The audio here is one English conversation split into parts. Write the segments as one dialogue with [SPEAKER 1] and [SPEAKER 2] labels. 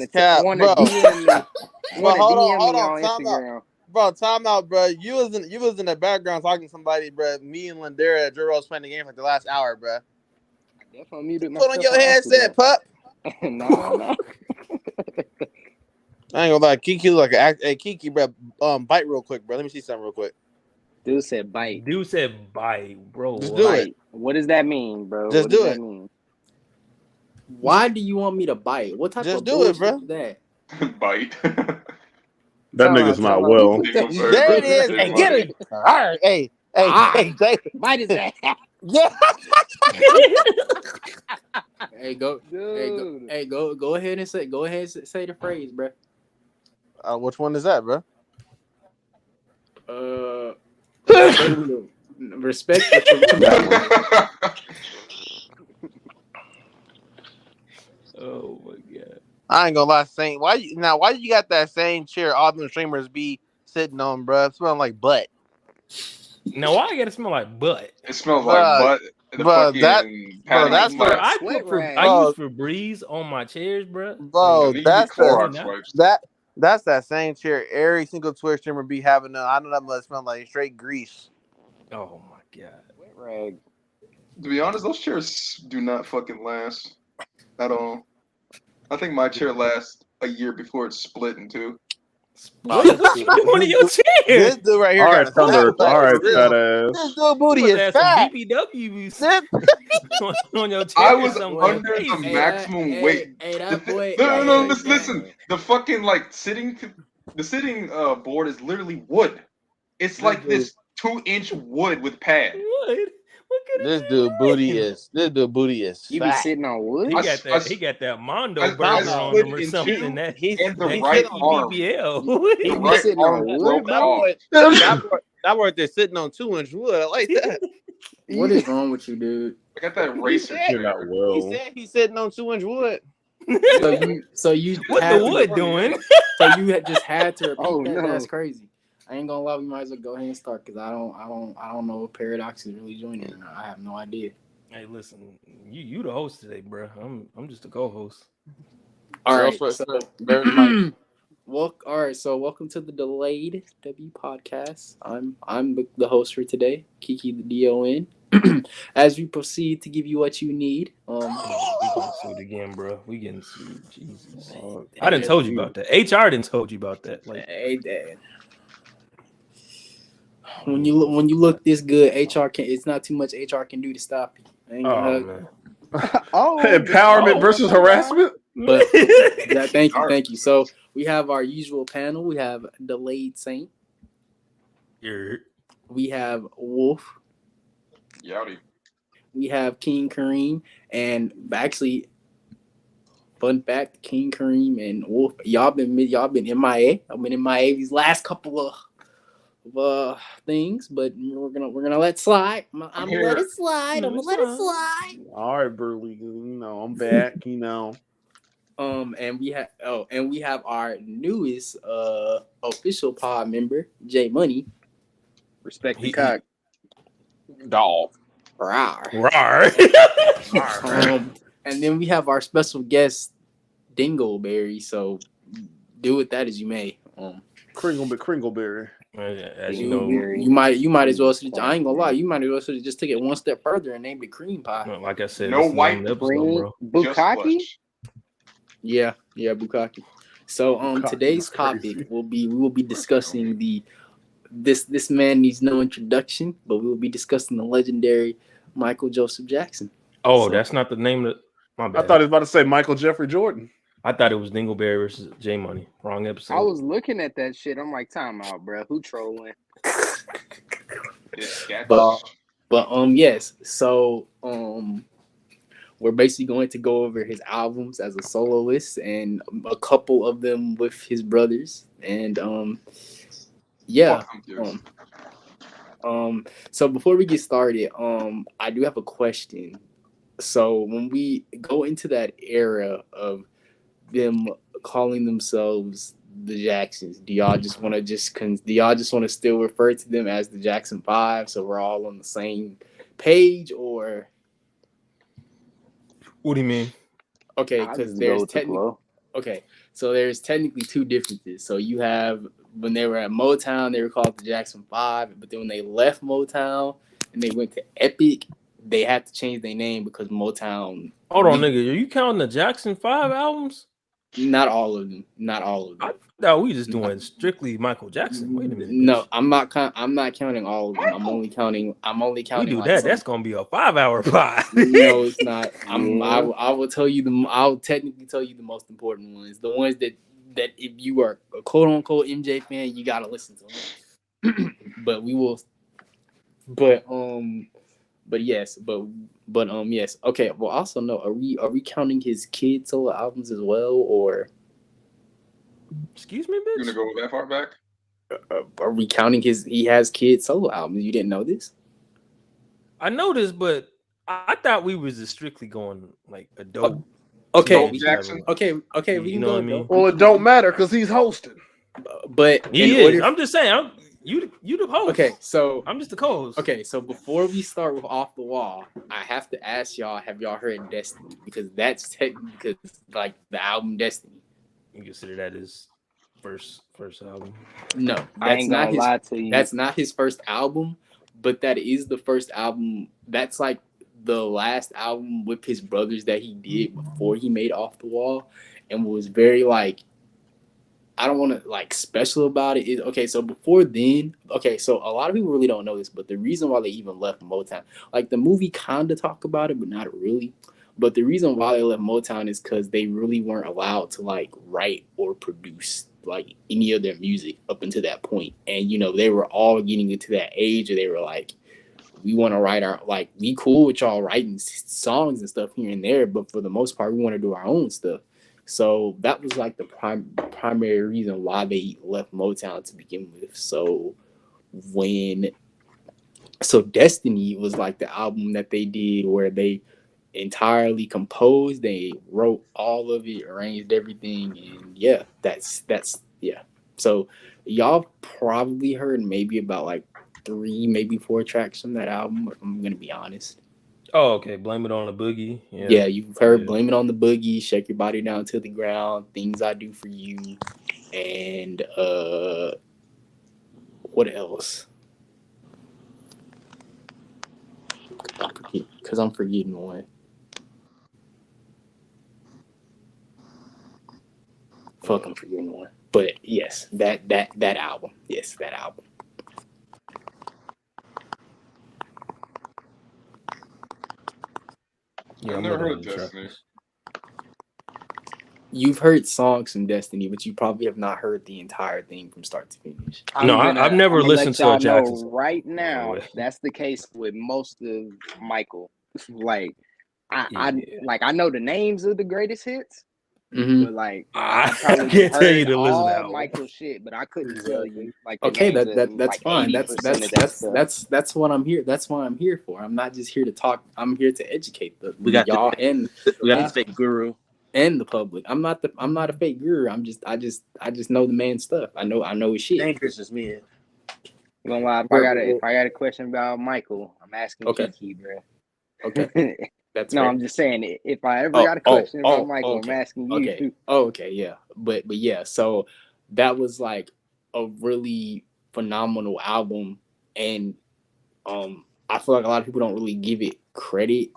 [SPEAKER 1] cap, bro.
[SPEAKER 2] DM
[SPEAKER 1] Well, hold
[SPEAKER 2] me
[SPEAKER 1] on,
[SPEAKER 2] on
[SPEAKER 1] time out.
[SPEAKER 2] Instagram.
[SPEAKER 1] Bro, time out, bro. You was in the background talking to somebody, bro. Me and Lindera at Joe Rose playing the game for the last hour, bro.
[SPEAKER 2] That's why I muted
[SPEAKER 1] Put
[SPEAKER 2] myself.
[SPEAKER 1] on your headset, pup.
[SPEAKER 2] No.
[SPEAKER 1] I ain't gonna lie, Kiki look like hey Kiki, bro. Bite real quick, bro. Let me see something real quick.
[SPEAKER 2] Dude said bite.
[SPEAKER 3] Dude said bite, bro.
[SPEAKER 1] Just do it.
[SPEAKER 2] What does that mean, bro?
[SPEAKER 1] Just
[SPEAKER 2] what does
[SPEAKER 1] do
[SPEAKER 2] that
[SPEAKER 1] it.
[SPEAKER 2] mean?
[SPEAKER 4] Why do you want me to bite? What type
[SPEAKER 1] Just
[SPEAKER 4] of
[SPEAKER 1] do it,
[SPEAKER 4] bullshit
[SPEAKER 1] bro.
[SPEAKER 4] is that?
[SPEAKER 5] Bite.
[SPEAKER 6] That nigga's not well.
[SPEAKER 1] There it is. Hey, get it. All right. Hey, Jay.
[SPEAKER 2] Bite his ass.
[SPEAKER 1] Yeah.
[SPEAKER 4] Go ahead and say the phrase, bro.
[SPEAKER 1] Which one is that, bro?
[SPEAKER 4] Respect.
[SPEAKER 3] Oh my god!
[SPEAKER 1] I ain't gonna lie, Saint. Why you got that same chair all them streamers be sitting on, bro? It smelling like butt.
[SPEAKER 3] Now why I gotta smell like butt?
[SPEAKER 5] It smells like butt.
[SPEAKER 1] That's
[SPEAKER 3] bro. I use Febreze on my chairs, bro.
[SPEAKER 1] Bro, that's
[SPEAKER 5] that
[SPEAKER 1] same chair every single Twitch streamer be having. I know that must smell like straight grease.
[SPEAKER 3] Oh my god!
[SPEAKER 2] Wet rag.
[SPEAKER 5] To be honest, those chairs do not fucking last at all. I think my chair lasts a year before it's split in two.
[SPEAKER 3] What's one of your chairs?
[SPEAKER 1] This dude right here got a
[SPEAKER 6] Thunder. All right, fat ass.
[SPEAKER 1] This dude booty is fat.
[SPEAKER 3] BBW on your chair.
[SPEAKER 5] I was under the maximum weight.
[SPEAKER 4] Hey, that boy.
[SPEAKER 5] No. Listen. The fucking sitting board is literally wood. It's like this 2-inch wood with pad.
[SPEAKER 3] Wood.
[SPEAKER 1] This dude booty is fat.
[SPEAKER 2] You be sitting on wood?
[SPEAKER 3] He got that Mondo burger on him or something. That
[SPEAKER 5] and the right arm.
[SPEAKER 3] BBL.
[SPEAKER 2] He be sitting on wood, bro.
[SPEAKER 1] That boy there sitting on 2-inch wood. I like that.
[SPEAKER 4] What is wrong with you, dude?
[SPEAKER 5] I got that racer chair.
[SPEAKER 1] He said he's sitting on 2-inch wood.
[SPEAKER 4] So you
[SPEAKER 3] what the wood doing?
[SPEAKER 4] So you just had to repeat that. No. That's crazy. I ain't gonna lie, we might as well go ahead and start because I don't know if Paradox is really joining or not. I have no idea.
[SPEAKER 3] Hey, listen, you the host today, bro. I'm just a co-host.
[SPEAKER 4] All right. So welcome to the Delayed W podcast. I'm the host for today, Kiki the DON. As we proceed to give you what you need. We
[SPEAKER 3] getting sued again, bro. We getting sued. Jesus. I didn't told you about that. HR didn't told you about that.
[SPEAKER 4] Hey, Dad. When you look this good, HR can. It's not too much HR can do to stop you.
[SPEAKER 3] Man.
[SPEAKER 6] Empowerment versus harassment.
[SPEAKER 4] But thank you. So we have our usual panel. We have Delayed Saint. We have Wolf.
[SPEAKER 5] Yowdy.
[SPEAKER 4] We have King Kareem, and actually, fun fact: King Kareem and Wolf, y'all been MIA. I've been MIA these last couple of things, but we're gonna let it slide. I'm gonna let it slide.
[SPEAKER 6] All right, Burley. I'm back.
[SPEAKER 4] And we have our newest official pod member, J Money.
[SPEAKER 2] Respect the cock.
[SPEAKER 6] Dog.
[SPEAKER 4] Rawr. And then we have our special guest, Dingleberry. So do with that as you may.
[SPEAKER 6] Kringleberry.
[SPEAKER 3] As you know,
[SPEAKER 4] you might as well. I ain't gonna lie. You might as well just take it one step further and named it cream pie.
[SPEAKER 3] Like I said,
[SPEAKER 5] no white
[SPEAKER 3] cream,
[SPEAKER 2] bukkake.
[SPEAKER 4] Yeah, bukkake. So today's topic we will be discussing this man needs no introduction, but we will be discussing the legendary Michael Joseph Jackson.
[SPEAKER 3] Oh, that's not the name of my bad.
[SPEAKER 6] I thought he was about to say Michael Jeffrey Jordan.
[SPEAKER 3] I thought it was Dingleberry versus J Money. Wrong episode.
[SPEAKER 2] I was looking at that shit. I'm like, time out, bro. Who trolling?
[SPEAKER 4] Yes. So we're basically going to go over his albums as a soloist and a couple of them with his brothers. And so before we get started, I do have a question. So when we go into that era of them calling themselves the Jacksons, do y'all just want to still refer to them as the Jackson 5 so we're all on the same page, or
[SPEAKER 3] what do you mean?
[SPEAKER 4] Okay, because there's technically okay, so there's technically two differences. So you have when they were at Motown, they were called the Jackson 5, but then when they left Motown and they went to Epic, they had to change their name because Motown.
[SPEAKER 3] Hold on, nigga. Are you counting the Jackson 5 albums?
[SPEAKER 4] Not all of them. Not all of them.
[SPEAKER 3] No, we just doing strictly Michael Jackson. Wait a minute.
[SPEAKER 4] No,
[SPEAKER 3] bitch.
[SPEAKER 4] I'm not counting all of them. I'm only counting.
[SPEAKER 3] We do
[SPEAKER 4] like,
[SPEAKER 3] that. That's gonna be a 5-hour pod.
[SPEAKER 4] No, it's not.
[SPEAKER 2] Yeah.
[SPEAKER 4] I will tell you I'll technically tell you the most important ones. The ones that if you are a quote unquote MJ fan, you gotta listen to them. But we will. But yes. Yes. Okay. Well, also no. Are we counting his kid solo albums as well, or
[SPEAKER 3] Excuse me,
[SPEAKER 5] You
[SPEAKER 3] bitch.
[SPEAKER 5] gonna go that far back?
[SPEAKER 4] are we counting he has kid solo albums? You didn't know this?
[SPEAKER 3] I know this, but I thought we was just strictly going like adult.
[SPEAKER 4] Okay.
[SPEAKER 5] Adult Jackson.
[SPEAKER 4] Okay.
[SPEAKER 3] You
[SPEAKER 4] We can
[SPEAKER 3] know
[SPEAKER 4] go.
[SPEAKER 3] what I mean?
[SPEAKER 6] Well, it don't matter because he's hosting.
[SPEAKER 4] But
[SPEAKER 3] He
[SPEAKER 4] in
[SPEAKER 3] is.
[SPEAKER 4] order,
[SPEAKER 3] I'm just saying. You the host.
[SPEAKER 4] okay. So
[SPEAKER 3] I'm just the co-host.
[SPEAKER 4] okay, so before we start with Off the Wall, I have to ask y'all, have y'all heard Destiny? Because that's technically like the album Destiny.
[SPEAKER 3] You consider that his first album?
[SPEAKER 4] No,
[SPEAKER 2] I
[SPEAKER 4] that's
[SPEAKER 2] ain't
[SPEAKER 4] not
[SPEAKER 2] gonna
[SPEAKER 4] his.
[SPEAKER 2] lie to you.
[SPEAKER 4] That's not his first album, but that is the first album. That's like the last album with his brothers that he did before he made Off the Wall, and was very like. I don't want to like special about it. Is okay. So before then, okay. So a lot of people really don't know this, but the reason why they even left Motown, like the movie, kind of talk about it, but not really. But the reason why they left Motown is because they really weren't allowed to like write or produce like any of their music up until that point. And you know they were all getting into that age, where they were like, we want to write our like we cool with y'all writing songs and stuff here and there, but for the most part, we want to do our own stuff. So that was like the primary reason why they left Motown to begin with. So Destiny was like the album that they did where they entirely composed, they wrote all of it, arranged everything, and yeah, that's yeah. So y'all probably heard maybe about like 3, maybe 4 tracks from that album, if I'm gonna be honest.
[SPEAKER 3] Oh, okay. Blame it on the boogie.
[SPEAKER 4] Yeah, you've heard Blame It on the Boogie, Shake Your Body Down to the Ground, Things I Do for You, and what else? Because I'm forgetting one. Fuck, I'm forgetting one. But yes, that album. Yes, that album.
[SPEAKER 3] Yeah,
[SPEAKER 5] I've never heard of Destiny.
[SPEAKER 4] You've heard songs from Destiny, but you probably have not heard the entire thing from start to finish.
[SPEAKER 3] I've never listened to a Jackson song.
[SPEAKER 2] Right now, that's the case with most of Michael. Like, I know the names of the greatest hits, but like
[SPEAKER 3] I can't tell you to listen to
[SPEAKER 2] Michael shit, but I couldn't tell you like.
[SPEAKER 4] Okay, that's
[SPEAKER 2] like
[SPEAKER 4] fine. That's what I'm here. That's what I'm here for. I'm not just here to talk. I'm here to educate y'all and
[SPEAKER 1] the fake guru
[SPEAKER 4] and the public. I'm not a fake guru. I just know the man's stuff. I know his shit.
[SPEAKER 1] Dangerous is me.
[SPEAKER 2] Gonna lie, if I got a question about Michael, I'm asking Kiki, bro.
[SPEAKER 4] Okay. That's
[SPEAKER 2] no,
[SPEAKER 4] fair.
[SPEAKER 2] I'm just saying if I ever got a question about Michael, I'm asking you.
[SPEAKER 4] Okay. Okay, yeah. But yeah, so that was like a really phenomenal album, and I feel like a lot of people don't really give it credit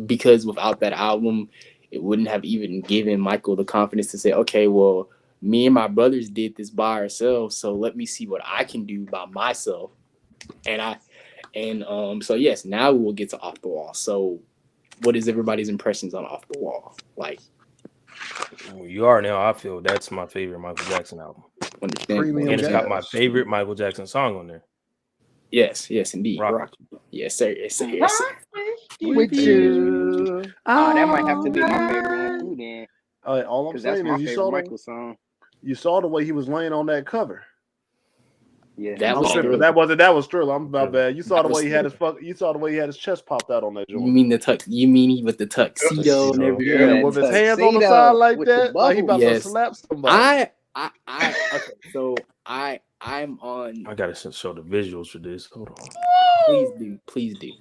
[SPEAKER 4] because without that album, it wouldn't have even given Michael the confidence to say, okay, well, me and my brothers did this by ourselves, so let me see what I can do by myself. So yes, now we will get to Off the Wall. So what is everybody's impressions on Off the Wall? Like,
[SPEAKER 3] well, you are now. I feel that's my favorite Michael Jackson album.
[SPEAKER 4] Understand?
[SPEAKER 3] And it's got my favorite Michael Jackson song on there.
[SPEAKER 4] Yes, indeed.
[SPEAKER 3] Rock.
[SPEAKER 4] Yes, sir. Yes, sir. Yes, sir.
[SPEAKER 2] With you. That might have to be my favorite one too, then.
[SPEAKER 6] All I'm saying is you saw the way he was laying on that cover.
[SPEAKER 2] Yeah,
[SPEAKER 6] that was Thriller. I'm about bad. You saw the way he had his chest popped out on that joint.
[SPEAKER 4] You mean with the tuxedo and everything?
[SPEAKER 6] Yeah, with his hands on the side like that, like he about to slap somebody.
[SPEAKER 4] I'm on.
[SPEAKER 3] I gotta show the visuals for this. Hold on.
[SPEAKER 4] Please do.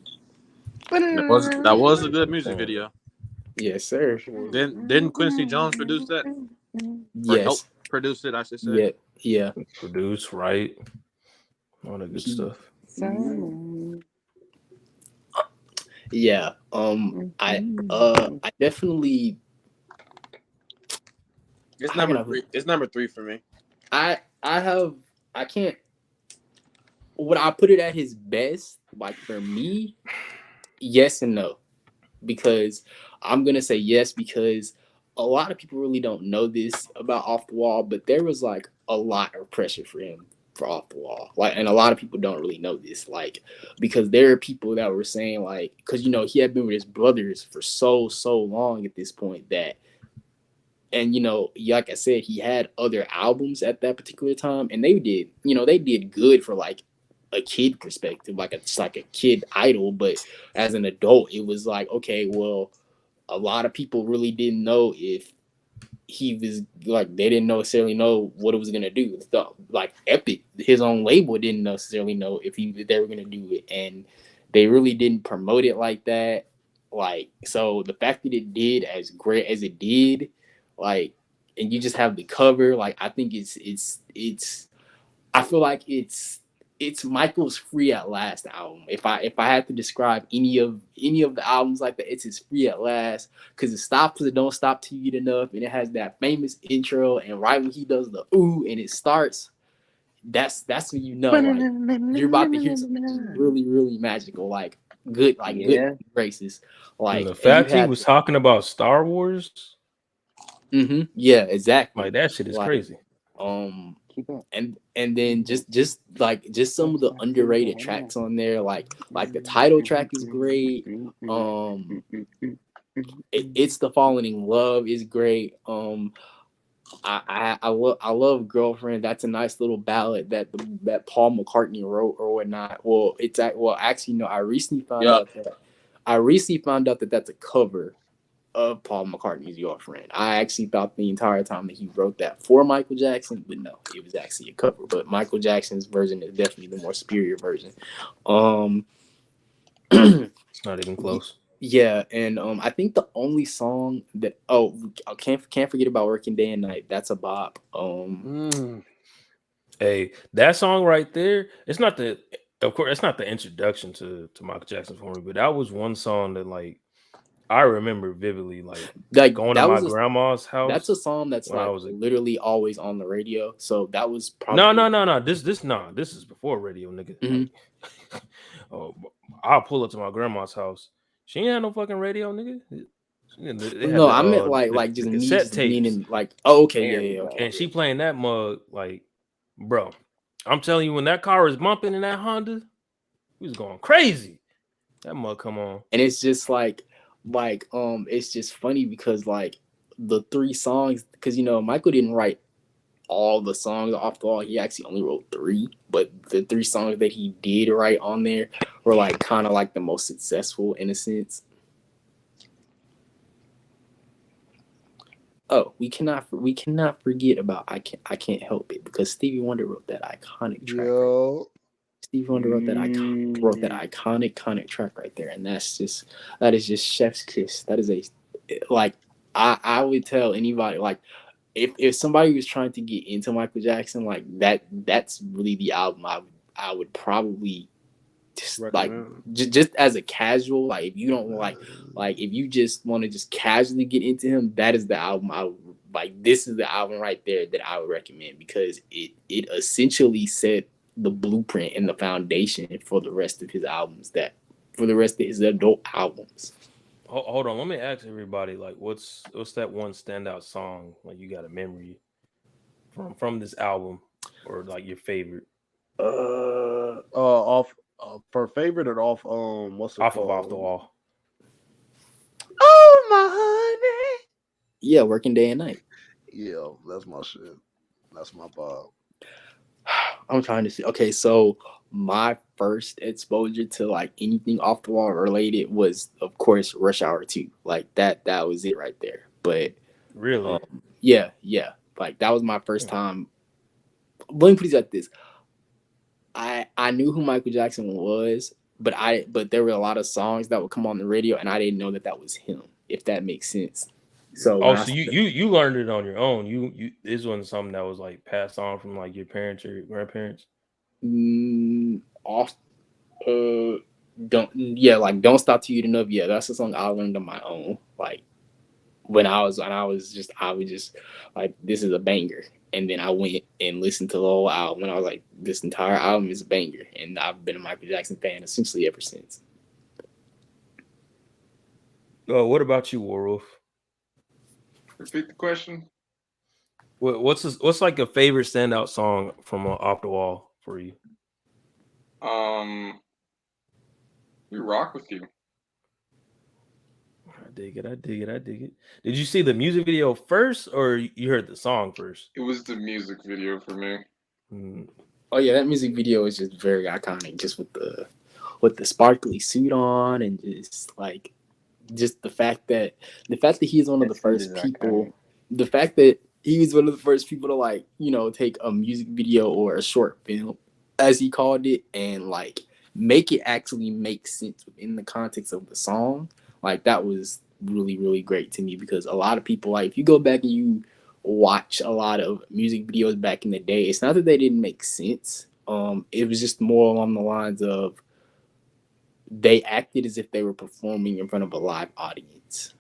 [SPEAKER 1] That was a good music video.
[SPEAKER 4] Yes, sir.
[SPEAKER 1] Didn't Quincy Jones produce that? Or help
[SPEAKER 4] Yes.
[SPEAKER 1] produce it, I should say.
[SPEAKER 4] Yeah.
[SPEAKER 3] Produce, right? All that good stuff.
[SPEAKER 4] Yeah. I definitely.
[SPEAKER 1] It's
[SPEAKER 4] How can
[SPEAKER 1] number 3. It's number 3 for me.
[SPEAKER 4] I can't. Would I put it at his best? Like for me, yes and no, because I'm gonna say yes because a lot of people really don't know this about Off the Wall, but there was like a lot of pressure for him for Off the Wall, like, and a lot of people don't really know this, like, because there are people that were saying like, because he had been with his brothers for so long at this point that. And like I said, he had other albums at that particular time, and they did good for like a kid perspective, like it's like a kid idol. But as an adult, it was like, okay, well, a lot of people really didn't know if he was like, they didn't necessarily know what it was gonna do. Like Epic, his own label, didn't necessarily know if they were gonna do it, and they really didn't promote it like that. Like, so the fact that it did as great as it did, like, and you just have the cover, like, I think it's I feel like it's Michael's Free at Last album. If I had to describe any of the albums like that, it's his Free at Last, because it stops because it don't stop till you get enough, and it has that famous intro, and right when he does the ooh and it starts, that's when like you're about to hear something really, really magical, like good, good graces. Like,
[SPEAKER 3] and the fact he was talking about Star Wars.
[SPEAKER 4] Yeah, exactly.
[SPEAKER 3] Like that shit is crazy.
[SPEAKER 4] And then just some of the underrated tracks on there, like the title track is great. It's the Falling in Love is great. I love Girlfriend. That's a nice little ballad that Paul McCartney wrote or whatnot. Well, actually no. I recently found out that that's a cover of Paul McCartney's Girlfriend. I actually thought the entire time that he wrote that for Michael Jackson, but no, it was actually a cover. But Michael Jackson's version is definitely the more superior version.
[SPEAKER 3] It's not even close.
[SPEAKER 4] Yeah, and I think the only song that I can't forget about Working Day and Night. That's a bop.
[SPEAKER 3] Hey, that song right there. It's not the introduction to Michael Jackson for me, but that was one song that like I remember vividly, like going to my grandma's house.
[SPEAKER 4] That's a song that's like literally always on the radio. So that was
[SPEAKER 3] probably no. This is before radio, nigga.
[SPEAKER 4] Mm-hmm.
[SPEAKER 3] Like, I'll pull up to my grandma's house. She ain't had no fucking radio, nigga.
[SPEAKER 4] No, I meant like just cassette tapes. Meaning like, oh, okay, yeah.
[SPEAKER 3] And she playing that mug, like, bro. I'm telling you, when that car was bumping in that Honda, we was going crazy. That mug come on,
[SPEAKER 4] and it's just like it's just funny because like the 3 songs, because Michael didn't write all the songs Off the Wall. He actually only wrote 3, but the 3 songs that he did write on there were like kind of like the most successful in a sense. Oh, we cannot forget about I Can't Help It, because Stevie Wonder wrote that iconic track. Right. Stevie Wonder wrote that iconic track right there, and that is just chef's kiss. That is I would tell anybody, like, if somebody was trying to get into Michael Jackson, like that's really the album I would probably just recommend. Like just as a casual, like if you don't like if you just want to just casually get into him, that is the album I would like. This is the album right there that I would recommend, because it essentially set the blueprint and the foundation for the rest of his albums, for the rest of his adult albums.
[SPEAKER 3] Hold on, let me ask everybody, like, what's that one standout song, like, you got a memory from this album, or like your favorite?
[SPEAKER 6] Off for favorite or off what's it
[SPEAKER 3] off
[SPEAKER 6] called?
[SPEAKER 3] Of Off the Wall.
[SPEAKER 6] Oh my honey.
[SPEAKER 4] Yeah, Working Day and Night.
[SPEAKER 6] Yeah, that's my shit. That's my Bob.
[SPEAKER 4] I'm trying to see. Okay, so my first exposure to like anything Off the Wall related was, of course, Rush Hour 2. Like that was it right there. But
[SPEAKER 3] really,
[SPEAKER 4] yeah, like that was my first time. Let me put it like this: I knew who Michael Jackson was, but there were a lot of songs that would come on the radio, and I didn't know that was him. if that makes sense. So
[SPEAKER 3] so you learned it on your own. You this wasn't something that was like passed on from like your parents or your grandparents.
[SPEAKER 4] Off, don't stop till you eat enough. Yeah, that's a song I learned on my own. Like when I was just like, this is a banger. And then I went and listened to the whole album, and I was like, this entire album is a banger. And I've been a Michael Jackson fan essentially ever since.
[SPEAKER 3] What about you, Warwolf?
[SPEAKER 5] Repeat the question.
[SPEAKER 3] What's like a favorite standout song from Off the Wall for you?
[SPEAKER 5] We rock with you.
[SPEAKER 3] I dig it. Did you see the music video first, or you heard the song first?
[SPEAKER 5] It was the music video for me.
[SPEAKER 4] Oh yeah, that music video is just very iconic, just with the sparkly suit on, and just the fact that he's one of the first people. The fact that he's one of the first people to, like, take a music video or a short film, as he called it, and like make it actually make sense within the context of the song. Like, that was really, really great to me, because a lot of people, like, if you go back and you watch a lot of music videos back in the day, it's not that they didn't make sense. It was just more along the lines of they acted as if they were performing in front of a live audience.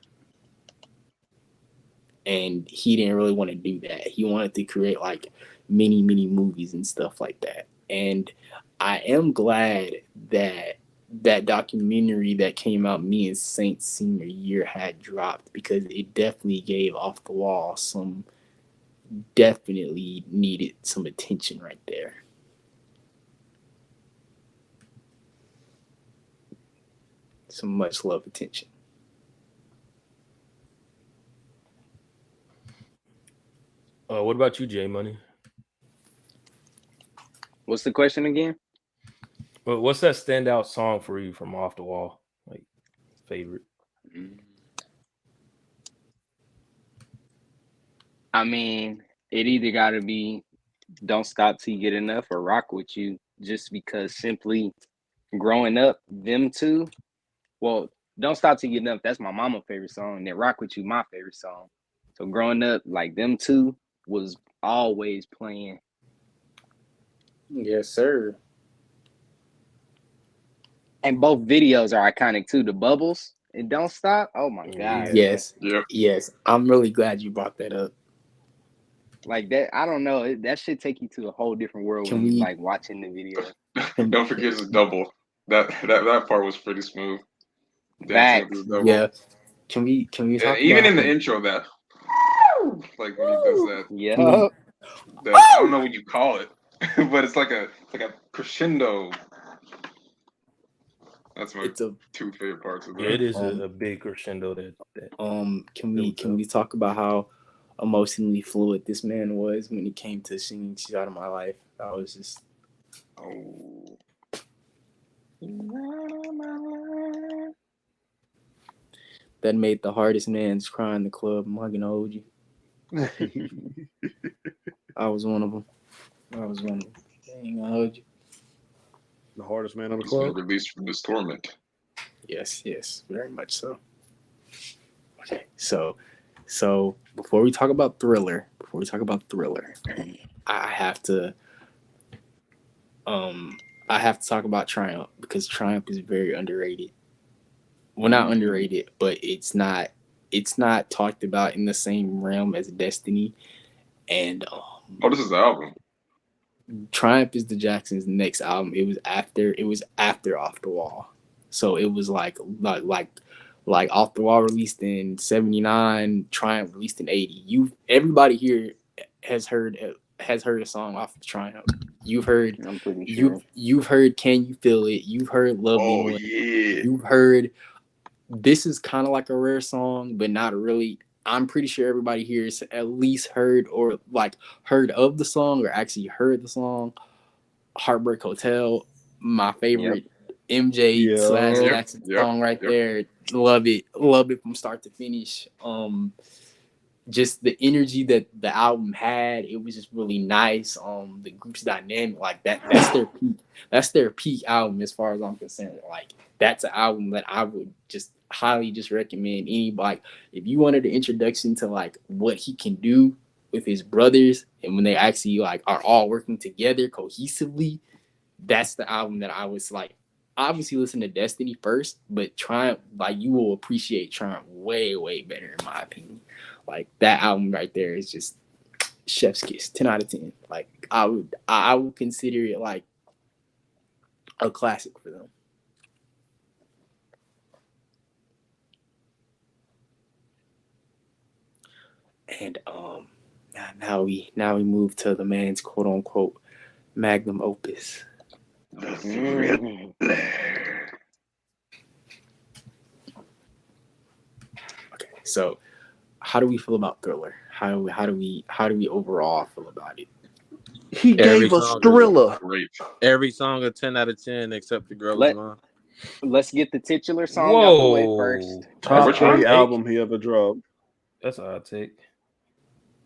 [SPEAKER 4] And he didn't really want to do that. He wanted to create like mini movies and stuff like that. And I am glad that that documentary that came out me and Saint's senior year had dropped, because it definitely gave Off the Wall some definitely needed some attention right there. Some much love attention.
[SPEAKER 3] What about you, J Money?
[SPEAKER 2] What's the question again?
[SPEAKER 3] Well, what's that standout song for you from Off the Wall? Like, favorite?
[SPEAKER 2] I mean, it either got to be Don't Stop Till You Get Enough or Rock With You, just because simply growing up, them two, well, Don't Stop Till You Get Enough, that's my mama's favorite song, and then Rock With You, my favorite song. So growing up, like, them two was always playing.
[SPEAKER 4] Yes, sir.
[SPEAKER 2] And both videos are iconic too. The bubbles and Don't Stop. Oh my god.
[SPEAKER 4] Yes.
[SPEAKER 5] Yep.
[SPEAKER 4] Yes. I'm really glad you brought that up.
[SPEAKER 2] Like that, I don't know. That should take you to a whole different world when you like watching the video.
[SPEAKER 5] Don't forget the double. That part was pretty smooth.
[SPEAKER 2] Facts.
[SPEAKER 4] Yeah. Can we talk
[SPEAKER 5] even
[SPEAKER 4] about
[SPEAKER 5] in the intro, that like when he does that.
[SPEAKER 2] Yeah.
[SPEAKER 5] I don't know what you call it, but it's like a crescendo. That's my two favorite parts of that.
[SPEAKER 3] It is a big crescendo.
[SPEAKER 4] Can we talk about how emotionally fluid this man was when it came to singing "She's Out of My Life"? I was just that made the hardest man's cry in the club. I'm not gonna hold you. I was one of them. Dang, I hold you.
[SPEAKER 6] The hardest man on the club.
[SPEAKER 5] Released from this torment.
[SPEAKER 4] Yes, very much so. Okay, so before we talk about Thriller, I have to talk about Triumph, because Triumph is very underrated. Well, not underrated, but it's not talked about in the same realm as Destiny. And
[SPEAKER 5] this is the album.
[SPEAKER 4] Triumph is the Jacksons' next album. It was after Off the Wall. So it was like Off the Wall released in 79, Triumph released in 80. Everybody here has heard a song off of Triumph. You've heard you've heard Can You Feel It? You've heard Lovely One.
[SPEAKER 5] Yeah.
[SPEAKER 4] You've heard this is kind of like a rare song, but not really. I'm pretty sure everybody here has at least heard or like heard of the song or actually heard the song. Heartbreak Hotel, my favorite MJ / Jackson song right there. Love it from start to finish. just the energy that the album had, it was just really nice. The group's dynamic, like that's their peak album as far as I'm concerned. Like that's an album that I would just highly just recommend anybody if you wanted an introduction to like what he can do with his brothers and when they actually like are all working together cohesively. That's the album that I was like. Obviously, listen to Destiny first, but Triumph, like you will appreciate Triumph way, way better in my opinion. Like that album right there is just chef's kiss, 10 out of 10. Like I would consider it like a classic for them. And now we move to the man's quote unquote magnum opus.
[SPEAKER 5] The Thriller.
[SPEAKER 4] Okay, so how do we feel about Thriller? How do we overall feel about it?
[SPEAKER 6] He gave us Thriller.
[SPEAKER 1] Every song a 10 out of 10 except The Girl Is Mine.
[SPEAKER 2] Let's get the titular song out the way first.
[SPEAKER 6] Top 3 album he ever dropped.
[SPEAKER 3] That's a hot take.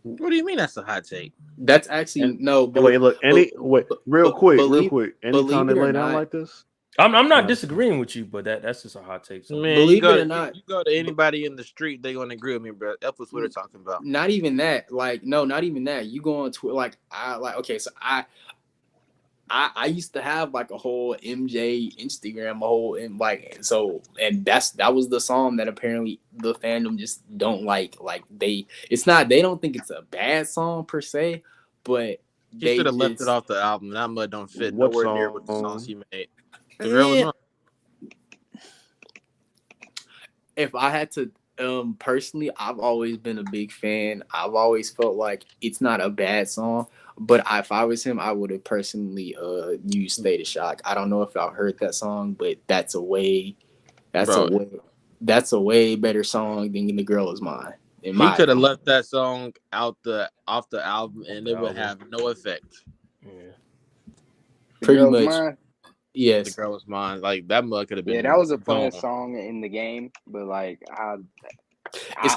[SPEAKER 1] What do you mean that's a hot take?
[SPEAKER 4] That's actually no. But
[SPEAKER 6] wait, look. Real quick. Anytime they lay down like this,
[SPEAKER 3] I'm not disagreeing with you, but that's just a hot take. So.
[SPEAKER 1] Man, believe it or not, you go to anybody in the street, they gonna agree with me, bro. That's what they're talking about.
[SPEAKER 4] Not even that. Like, no, not even that. You go on Twitter, like okay, so I used to have like a whole MJ Instagram, that was the song that apparently the fandom just don't like. Like they don't think it's a bad song per se, but
[SPEAKER 1] he should have left it off the album. That mud don't fit nowhere near with the songs he made. The Girl Is Mine.
[SPEAKER 4] If I had to personally, I've always been a big fan. I've always felt like it's not a bad song. But if I was him, I would have personally used State of Shock. I don't know if y'all heard that song, but that's a way better song than The Girl Is Mine.
[SPEAKER 1] He could have left that song off the album and it would have no effect.
[SPEAKER 3] Yeah.
[SPEAKER 4] Pretty much. Yes.
[SPEAKER 1] The Girl Is Mine. Like that mug could have been.
[SPEAKER 2] Yeah, that was a fun song in the game, but like I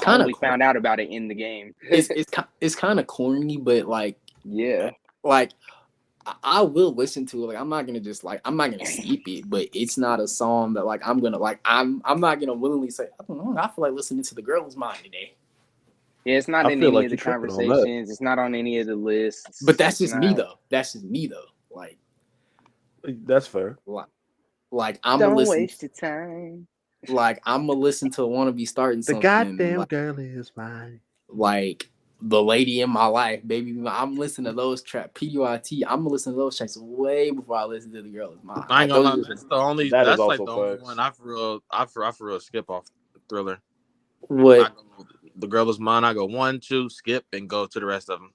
[SPEAKER 2] only found out about it in the game.
[SPEAKER 4] It's kind of corny, but like.
[SPEAKER 2] Yeah,
[SPEAKER 4] like I will listen to it. Like I'm not gonna skip it, but it's not a song that like I'm not gonna willingly say I feel like listening to The Girl Is Mine today.
[SPEAKER 2] Yeah, it's not in any of the conversations. It's not on any of the lists.
[SPEAKER 4] But that's just me though. Like
[SPEAKER 6] that's fair.
[SPEAKER 4] Like I'm
[SPEAKER 2] don't
[SPEAKER 4] gonna listen.
[SPEAKER 2] Waste your time.
[SPEAKER 4] Like I'm gonna listen to Wanna Be Starting Something.
[SPEAKER 6] The goddamn girl is mine.
[SPEAKER 4] Like The Lady in My Life, baby. I'm listening to those tracks. PUIT. I'm gonna listen to those tracks way before I listen to The Girl Is Mine.
[SPEAKER 1] I ain't gonna lie, that's the only one I for real skip off Thriller.
[SPEAKER 4] What?
[SPEAKER 1] The Girl Is Mine. I go 1, 2, skip, and go to the rest of them.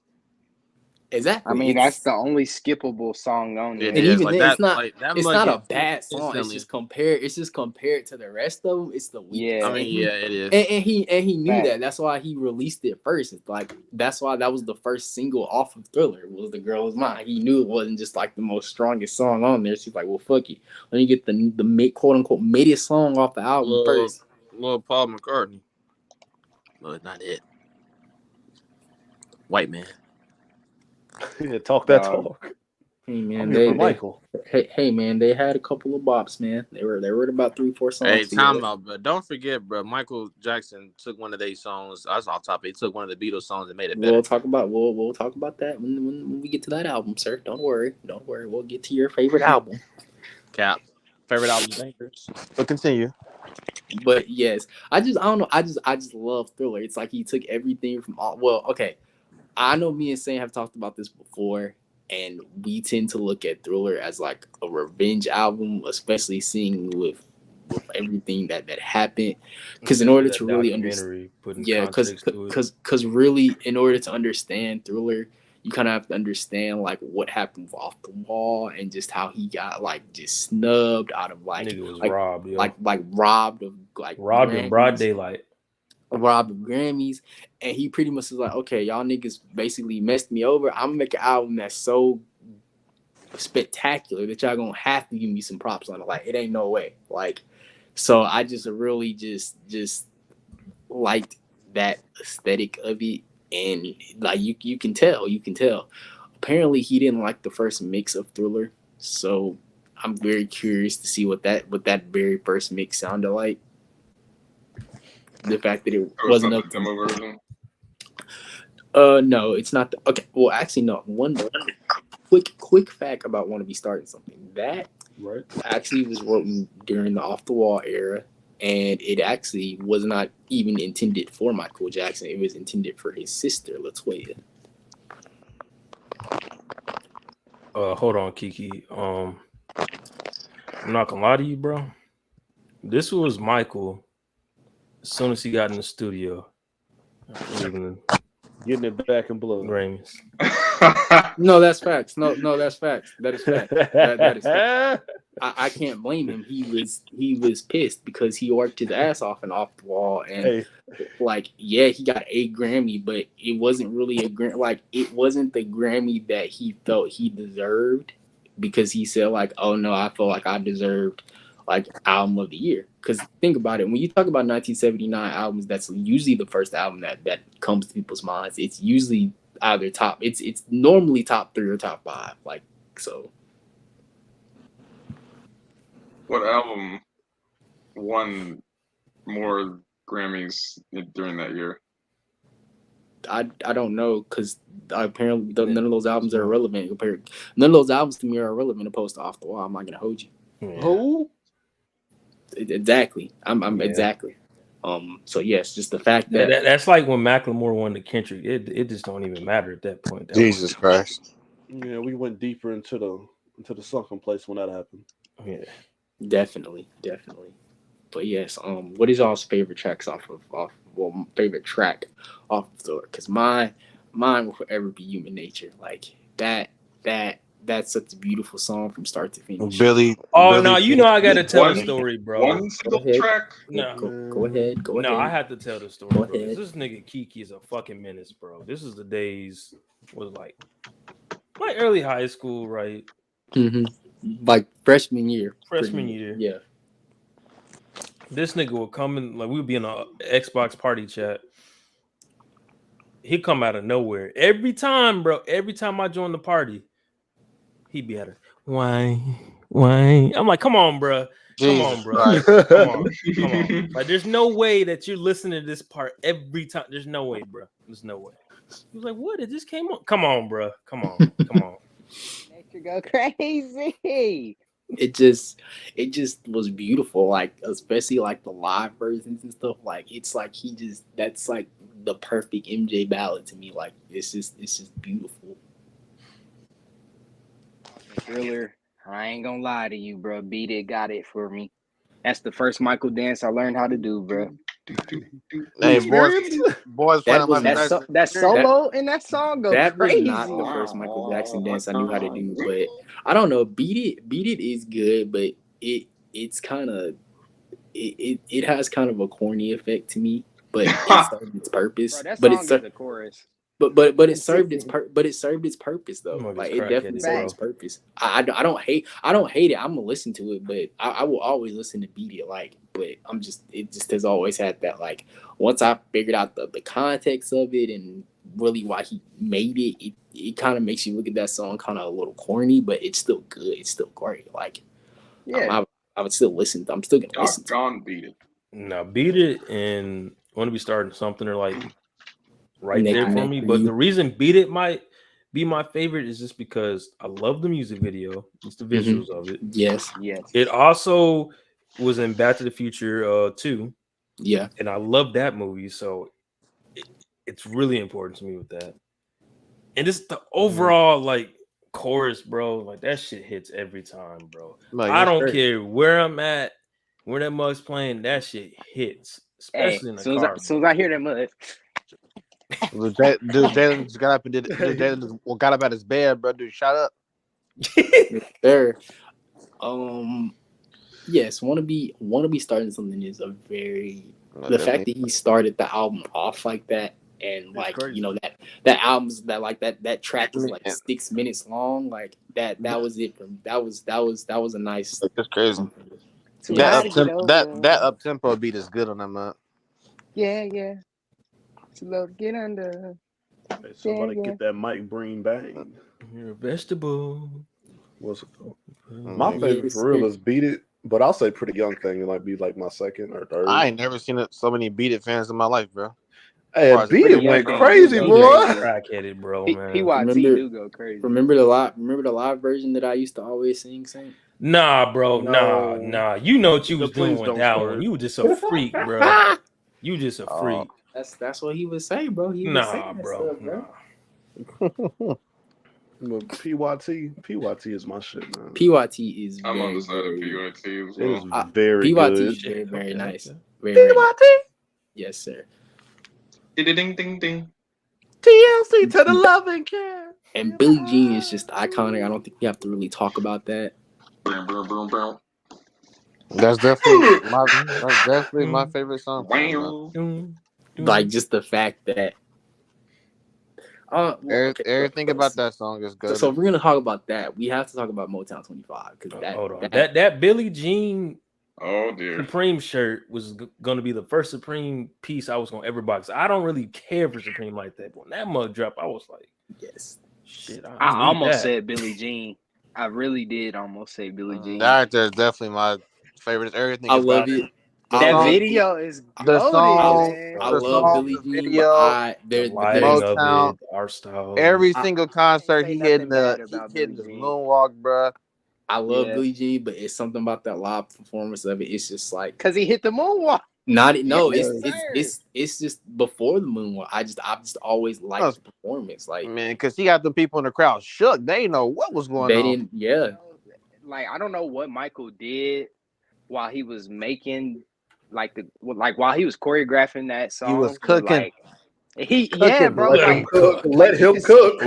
[SPEAKER 4] Exactly.
[SPEAKER 2] I mean, that's the only skippable song on there.
[SPEAKER 4] And even then, it's not a bad song. It's just compared to the rest of them. It's the weakest.
[SPEAKER 2] Yeah,
[SPEAKER 1] I mean, it is.
[SPEAKER 4] And he knew that. That's why he released it first. It's like that's why that was the first single off of Thriller was The Girl Is Mine. He knew it wasn't just like the most strongest song on there. So he's like, well, fuck it. Let me get the quote unquote middest song off the album first.
[SPEAKER 1] Little Paul McCartney. No, it's not it. White man.
[SPEAKER 6] Yeah, talk that talk.
[SPEAKER 4] Hey man,
[SPEAKER 6] Michael.
[SPEAKER 4] Hey man, they had a couple of bops, man. They were about 3-4 songs.
[SPEAKER 1] Hey, time out, but don't forget, bro. Michael Jackson took one of their songs. I was off topic. He took one of the Beatles songs and made it better.
[SPEAKER 4] We'll talk about that when we get to that album, sir. Don't worry. We'll get to your favorite album.
[SPEAKER 1] Cap. Favorite album bankers. But continue.
[SPEAKER 4] But yes, I don't know. I just love Thriller. It's like he took everything from all. Well, okay. I know me and Sam have talked about this before, and we tend to look at Thriller as like a revenge album, especially seeing with everything that happened. Because in order to really understand, because really, in order to understand Thriller, you kind of have to understand like what happened off the wall and just how he got like just snubbed out of robbed
[SPEAKER 3] in broad daylight.
[SPEAKER 4] Robbed of Grammys, and he pretty much was like, okay, y'all niggas basically messed me over. I'm gonna make an album that's so spectacular that y'all gonna have to give me some props on it. Like, it ain't no way. Like, so I just really just liked that aesthetic of it, and like you can tell. Apparently, he didn't like the first mix of Thriller, so I'm very curious to see what that very first mix sounded like. The fact that it wasn't
[SPEAKER 5] not
[SPEAKER 4] up
[SPEAKER 5] the demo version.
[SPEAKER 4] No, it's not. Okay, well, actually, no. One quick fact about "Wanna Be Starting Something." That actually was written during the Off the Wall era, and it actually was not even intended for Michael Jackson. It was intended for his sister, Latoya.
[SPEAKER 3] Hold on, Kiki. I'm not gonna lie to you, bro. This was Michael as soon as he got in the studio.
[SPEAKER 6] Getting it back in blood.
[SPEAKER 3] Grammys.
[SPEAKER 4] No, that's facts. No, that's facts. That is facts. That is facts. I can't blame him. He was pissed because he worked his ass off and Off the Wall, and like, yeah, he got a Grammy, but it wasn't really a Grammy. Like, it wasn't the Grammy that he felt he deserved, because he said like, oh no, I feel like I deserved like album of the year. Because think about it, when you talk about 1979 albums, that's usually the first album that comes to people's minds. It's usually either top. It's normally top 3 or top 5. Like, so.
[SPEAKER 5] What album won more Grammys during that year?
[SPEAKER 4] I don't know, because apparently none of those albums are irrelevant. None of those albums to me are irrelevant opposed to Off the Wall. I'm not gonna hold you.
[SPEAKER 3] Yeah.
[SPEAKER 6] Who?
[SPEAKER 4] Exactly. I'm exactly. So yes, just the fact that
[SPEAKER 3] that's like when Macklemore won the Kendrick. It just don't even matter at that point.
[SPEAKER 1] Jesus Christ.
[SPEAKER 6] Yeah, we went deeper into the sunken place when that happened.
[SPEAKER 3] Yeah.
[SPEAKER 4] Definitely. But yes, what is y'all's favorite tracks favorite track off of Thor? Because mine will forever be Human Nature. Like that's such a beautiful song from start to finish.
[SPEAKER 1] Billy.
[SPEAKER 3] No, you know I gotta tell the story, bro.
[SPEAKER 5] One single track.
[SPEAKER 4] No, go ahead.
[SPEAKER 3] No, I had to tell the story,
[SPEAKER 4] Go
[SPEAKER 3] bro.
[SPEAKER 4] ahead.
[SPEAKER 3] This nigga Kiki is a fucking menace, bro. This is the days was like early high school, right?
[SPEAKER 4] Mm-hmm. Like freshman year.
[SPEAKER 3] Yeah. This nigga would come in, like, we would be in a Xbox party chat. He'd come out of nowhere. Every time I joined the party, he'd be at it. Why? I'm like, come on, bro. Come on. Like, there's no way that you're listening to this part every time. There's no way, bro. There's no way. He was like, what? It just came on. Come on, bro. Come on.
[SPEAKER 7] Nature go crazy.
[SPEAKER 4] It just was beautiful, like especially like the live versions and stuff. Like, it's like that's like the perfect MJ ballad to me. Like, it's just beautiful.
[SPEAKER 2] Thriller, I ain't gonna lie to you, bro. Beat It got it for me. That's the first Michael dance I learned how to do, bro.
[SPEAKER 1] Hey, boys
[SPEAKER 2] that solo in that song goes
[SPEAKER 4] that
[SPEAKER 2] crazy.
[SPEAKER 4] Was not the first Michael Jackson dance I knew how to do, but I don't know. Beat It is good, but it's kind of it has kind of a corny effect to me, but it served its purpose.
[SPEAKER 2] Bro, that
[SPEAKER 4] but
[SPEAKER 2] song
[SPEAKER 4] it's
[SPEAKER 2] the chorus.
[SPEAKER 4] But it served its purpose though. Like, it definitely served its purpose. I don't hate it. I'm gonna listen to it, but I will always listen to Beat It. Like, but it just has always had that, like, once I figured out the context of it and really why he made it, it kind of makes you look at that song kind of a little corny, but it's still good. It's still great. Like, yeah, I would still listen. I'm still gonna listen to
[SPEAKER 5] Beat It.
[SPEAKER 3] No, Beat It and Want to Be Starting Something are like right there for me. But the reason Beat It might be my favorite is just because I love the music video. It's the visuals of it.
[SPEAKER 4] Yes.
[SPEAKER 3] It also was in Back to the Future 2.
[SPEAKER 4] Yeah.
[SPEAKER 3] And I love that movie. So it's really important to me with that. And it's the overall like chorus, bro. Like, that shit hits every time, bro. Like, I don't care where I'm at, where that mug's playing, that shit hits. Especially in the car.
[SPEAKER 2] As soon as I hear that mud.
[SPEAKER 1] Dude, Jalen just got up and did. Jalen just got up out his bed, bro. Dude, shut up.
[SPEAKER 4] There. Yes, wanna be starting something is a very the fact that he started the album off like that, and like, you know, that album's that track is like 6 minutes long. Like, that was it from that was a nice.
[SPEAKER 1] That's crazy. That up tempo beat is good on that map.
[SPEAKER 7] Yeah. Slow, get under.
[SPEAKER 6] Hey, somebody get that Mike Breen bang.
[SPEAKER 3] You're a vegetable.
[SPEAKER 6] My favorite for real is Beat It, but I'll say Pretty Young Thing. It might be like my second or third.
[SPEAKER 1] I ain't never seen so many Beat It fans in my life, bro.
[SPEAKER 6] Hey, Beat It went crazy, boy.
[SPEAKER 3] Crackheaded, bro, man.
[SPEAKER 2] PYT do go crazy.
[SPEAKER 4] Remember the live version that I used to always sing, Saint?
[SPEAKER 3] Nah, bro. Nah. You know what you was doing with that one. You were just a freak, bro. You just a freak.
[SPEAKER 4] That's what he would say, bro. He would say that stuff, bro.
[SPEAKER 6] PYT is my shit, man.
[SPEAKER 4] PYT is.
[SPEAKER 5] I'm on the side of PYT as well.
[SPEAKER 6] It is very
[SPEAKER 4] PYT
[SPEAKER 6] good.
[SPEAKER 4] is very, very nice.
[SPEAKER 6] PYT.
[SPEAKER 4] Yes, sir.
[SPEAKER 5] Ding ding ding.
[SPEAKER 6] TLC to the love and care.
[SPEAKER 4] And Billie Jean is just iconic. I don't think we have to really talk about that.
[SPEAKER 1] That's definitely my favorite song.
[SPEAKER 4] Like just the fact that
[SPEAKER 1] everything about that song is good.
[SPEAKER 4] So if we're gonna talk about that, we have to talk about Motown 25 because
[SPEAKER 3] that Billie Jean
[SPEAKER 5] dear
[SPEAKER 3] Supreme shirt was gonna be the first Supreme piece I was gonna ever buy. I don't really care for Supreme like that, but when that mug dropped, I was like,
[SPEAKER 4] yes,
[SPEAKER 3] shit.
[SPEAKER 2] I almost said Billie Jean. I really did almost say Billie Jean.
[SPEAKER 1] That is definitely my favorite. Everything
[SPEAKER 4] I love it.
[SPEAKER 2] That video is
[SPEAKER 1] the song.
[SPEAKER 4] I love Billie Jean.
[SPEAKER 1] Video,
[SPEAKER 4] the
[SPEAKER 1] Motown,
[SPEAKER 3] our style.
[SPEAKER 1] Every single concert he hitting this moonwalk, bro.
[SPEAKER 4] I love Billie Jean, but it's something about that live performance of it. It's just like
[SPEAKER 7] because he hit the moonwalk.
[SPEAKER 4] It's just before the moonwalk. I've just always liked the performance, like
[SPEAKER 1] man, because he got the people in the crowd shook. They didn't know what was going on.
[SPEAKER 2] Like I don't know what Michael did while he was making while he was choreographing that song.
[SPEAKER 1] He was cooking.
[SPEAKER 2] Bro.
[SPEAKER 6] Let him cook.
[SPEAKER 1] Let him cook.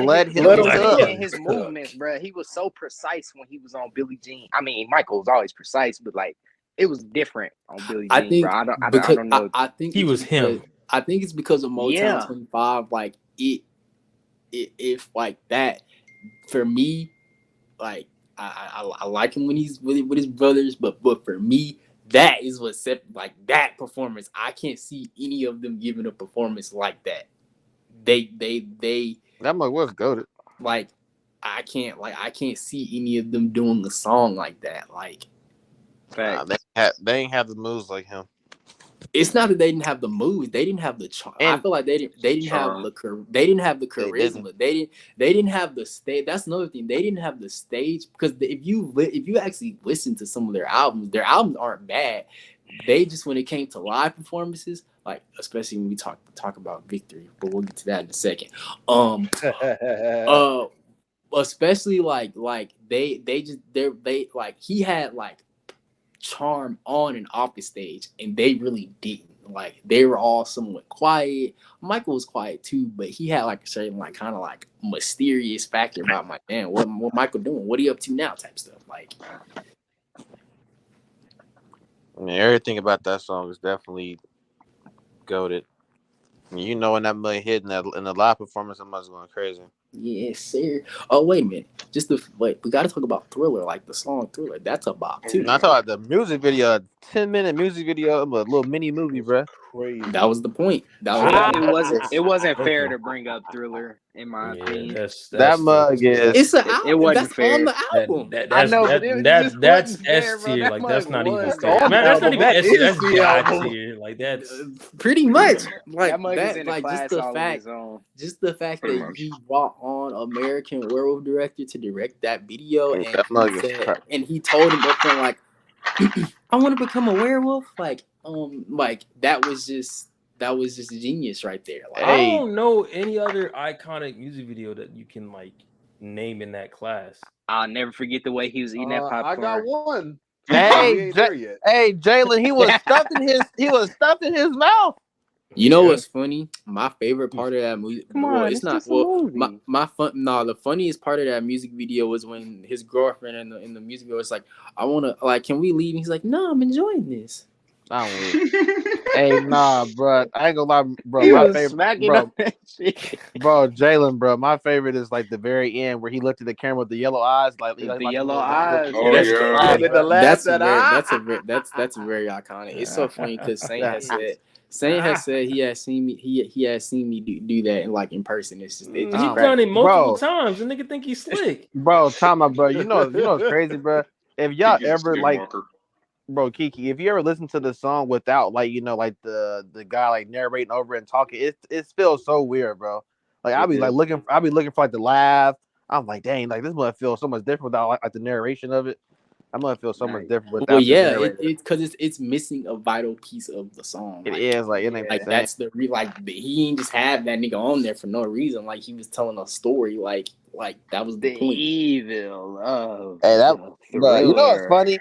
[SPEAKER 2] His movements, bro. He was so precise when he was on Billie Jean. I mean, Michael was always precise, but like it was different on Billie Jean. I don't know.
[SPEAKER 4] I think
[SPEAKER 3] he was him.
[SPEAKER 4] I think it's because of Motown 25. Like if like that for me, like I like him when he's with his brothers, but for me, that is what set like that performance. I can't see any of them giving a performance like that. They
[SPEAKER 1] that mug was goated.
[SPEAKER 4] Like I can't see any of them doing the song like that. Like
[SPEAKER 1] they ain't have the moves like him.
[SPEAKER 4] It's not that they didn't have the moves; they didn't have the charm. I feel like they didn't have the charisma. They didn't have the stage. That's another thing. They didn't have the stage because if you actually listen to some of their albums aren't bad. They just when it came to live performances, like especially when we talk about Victory, but we'll get to that in a second. Especially like they like he had like charm on and off the stage, and they really didn't. Like they were all somewhat quiet. Michael was quiet too, but he had like a certain like kind of like mysterious factor about my man. What Michael doing? What are you up to now? Type stuff. Like,
[SPEAKER 1] I mean, everything about that song is definitely goated. You know, when that mug hit in the live performance, I'm just going crazy.
[SPEAKER 4] Yes, sir. Oh, wait a minute. We got to talk about Thriller, like the song Thriller. That's a bop, too.
[SPEAKER 1] I thought the music video, a 10-minute music video of a little mini movie, bro.
[SPEAKER 6] Crazy.
[SPEAKER 4] That was the point.
[SPEAKER 2] It wasn't fair to bring up Thriller, in my opinion.
[SPEAKER 1] That mug is.
[SPEAKER 4] It's an album.
[SPEAKER 2] It wasn't
[SPEAKER 4] that's
[SPEAKER 2] fair.
[SPEAKER 4] On the album.
[SPEAKER 3] I know, that's S tier. Like that's not even fair. Man, that's not even S tier. That's God tier. Like that's
[SPEAKER 4] pretty much like
[SPEAKER 2] that. Like
[SPEAKER 4] just the fact that he brought on American Werewolf director to direct that video, and he told him up front like, I want to become a werewolf. Like that was just genius right there. Like,
[SPEAKER 3] I don't know any other iconic music video that you can like name in that class.
[SPEAKER 2] I'll never forget the way he was eating that popcorn.
[SPEAKER 6] I got one.
[SPEAKER 1] Hey, Jalen, he was stuffed in his mouth.
[SPEAKER 4] You know what's funny? My favorite part of that movie. It's not. The funniest part of that music video was when his girlfriend in the music video was like, "I want to can we leave?" And he's like, "No, I'm enjoying this."
[SPEAKER 1] Hey, nah, bro. I ain't gonna lie, bro. My favorite, bro, Jalen, bro. My favorite is like the very end where he looked at the camera with the yellow eyes, like the
[SPEAKER 2] yellow eyes.
[SPEAKER 5] Oh yeah.
[SPEAKER 4] That's very iconic. It's so funny because Saint has said Saint has said he has seen me. He has seen me do that in person. It's just
[SPEAKER 3] he's done it multiple times. The nigga think he's slick,
[SPEAKER 1] bro. Time out, bro. You know what's crazy, bro. If y'all ever bro, Kiki, if you ever listen to the song without like the guy like narrating over and talking, it feels so weird, bro. Like I'll be looking for like the laugh. I'm like, dang, like this must feel so much different without like the narration of it. I'm gonna feel so much different without.
[SPEAKER 4] Well, yeah, it's because it's missing a vital piece of the song.
[SPEAKER 1] It is like it ain't
[SPEAKER 4] like that's the he ain't just have that nigga on there for no reason. Like he was telling a story. Like that was the point.
[SPEAKER 2] Evil of
[SPEAKER 1] bro, you know what's funny?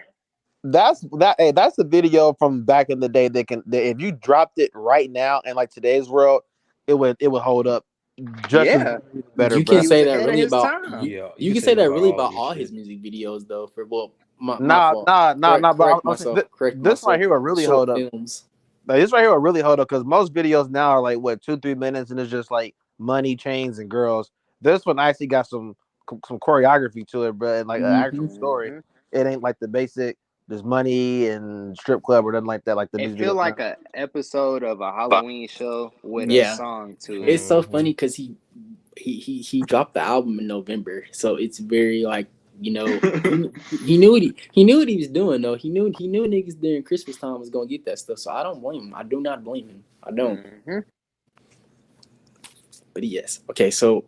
[SPEAKER 1] That's the video from back in the day that if you dropped it right now in like today's world, it would hold up just as better.
[SPEAKER 4] You can say that really about
[SPEAKER 3] you
[SPEAKER 4] can say that really about all his music videos though. For
[SPEAKER 1] nah. This right here will really hold up. Like, this right here will really hold up because most videos now are like 2-3 minutes and it's just like money, chains, and girls. This one actually got some choreography to it, bro, and like an actual story. It ain't like the basic. There's money and strip club or nothing like that. Like
[SPEAKER 2] it feel like an episode of a Halloween show with a song to it.
[SPEAKER 4] It's so funny because he dropped the album in November, so it's very like he knew what he was doing though. He knew niggas during Christmas time was gonna get that stuff. So I don't blame him. I do not blame him. I don't. But yes, okay. So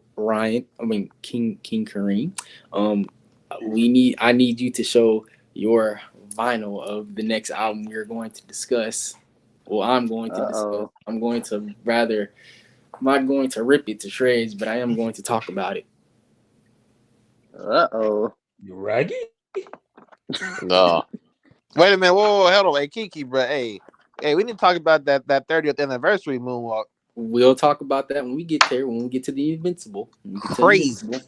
[SPEAKER 4] King Kareem, I need you to show your vinyl of the next album we're going to discuss. Well, I'm going to discuss. I'm going to I'm not going to rip it to shreds, but I am going to talk about it.
[SPEAKER 3] You raggy?
[SPEAKER 1] No. Wait a minute. Whoa, hold on. Hey, Kiki, bro. Hey, we need to talk about that 30th anniversary moonwalk.
[SPEAKER 4] We'll talk about that when we get there. When we get to the Invincible.
[SPEAKER 1] Crazy.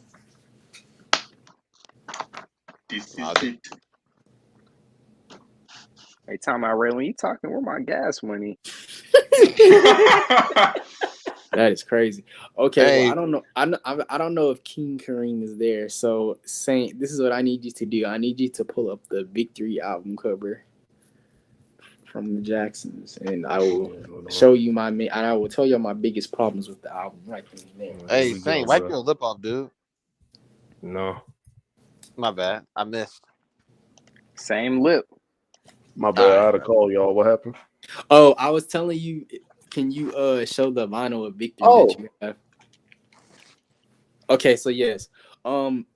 [SPEAKER 2] Hey, Tom, Ray, when you talking, where my gas money?
[SPEAKER 4] That is crazy. Okay, well, I don't know. I don't know if King Kareem is there. So, Saint, this is what I need you to do. I need you to pull up the Victory album cover from the Jacksons, and I will show you I will tell you my biggest problems with the album right there.
[SPEAKER 1] Hey, Saint, wipe your lip off, dude.
[SPEAKER 3] No,
[SPEAKER 1] my bad. I missed.
[SPEAKER 2] Same lip.
[SPEAKER 6] My bad. I had to call y'all. What happened?
[SPEAKER 4] Oh, I was telling you. Can you show the vinyl of Victory that you have? Okay, so yes.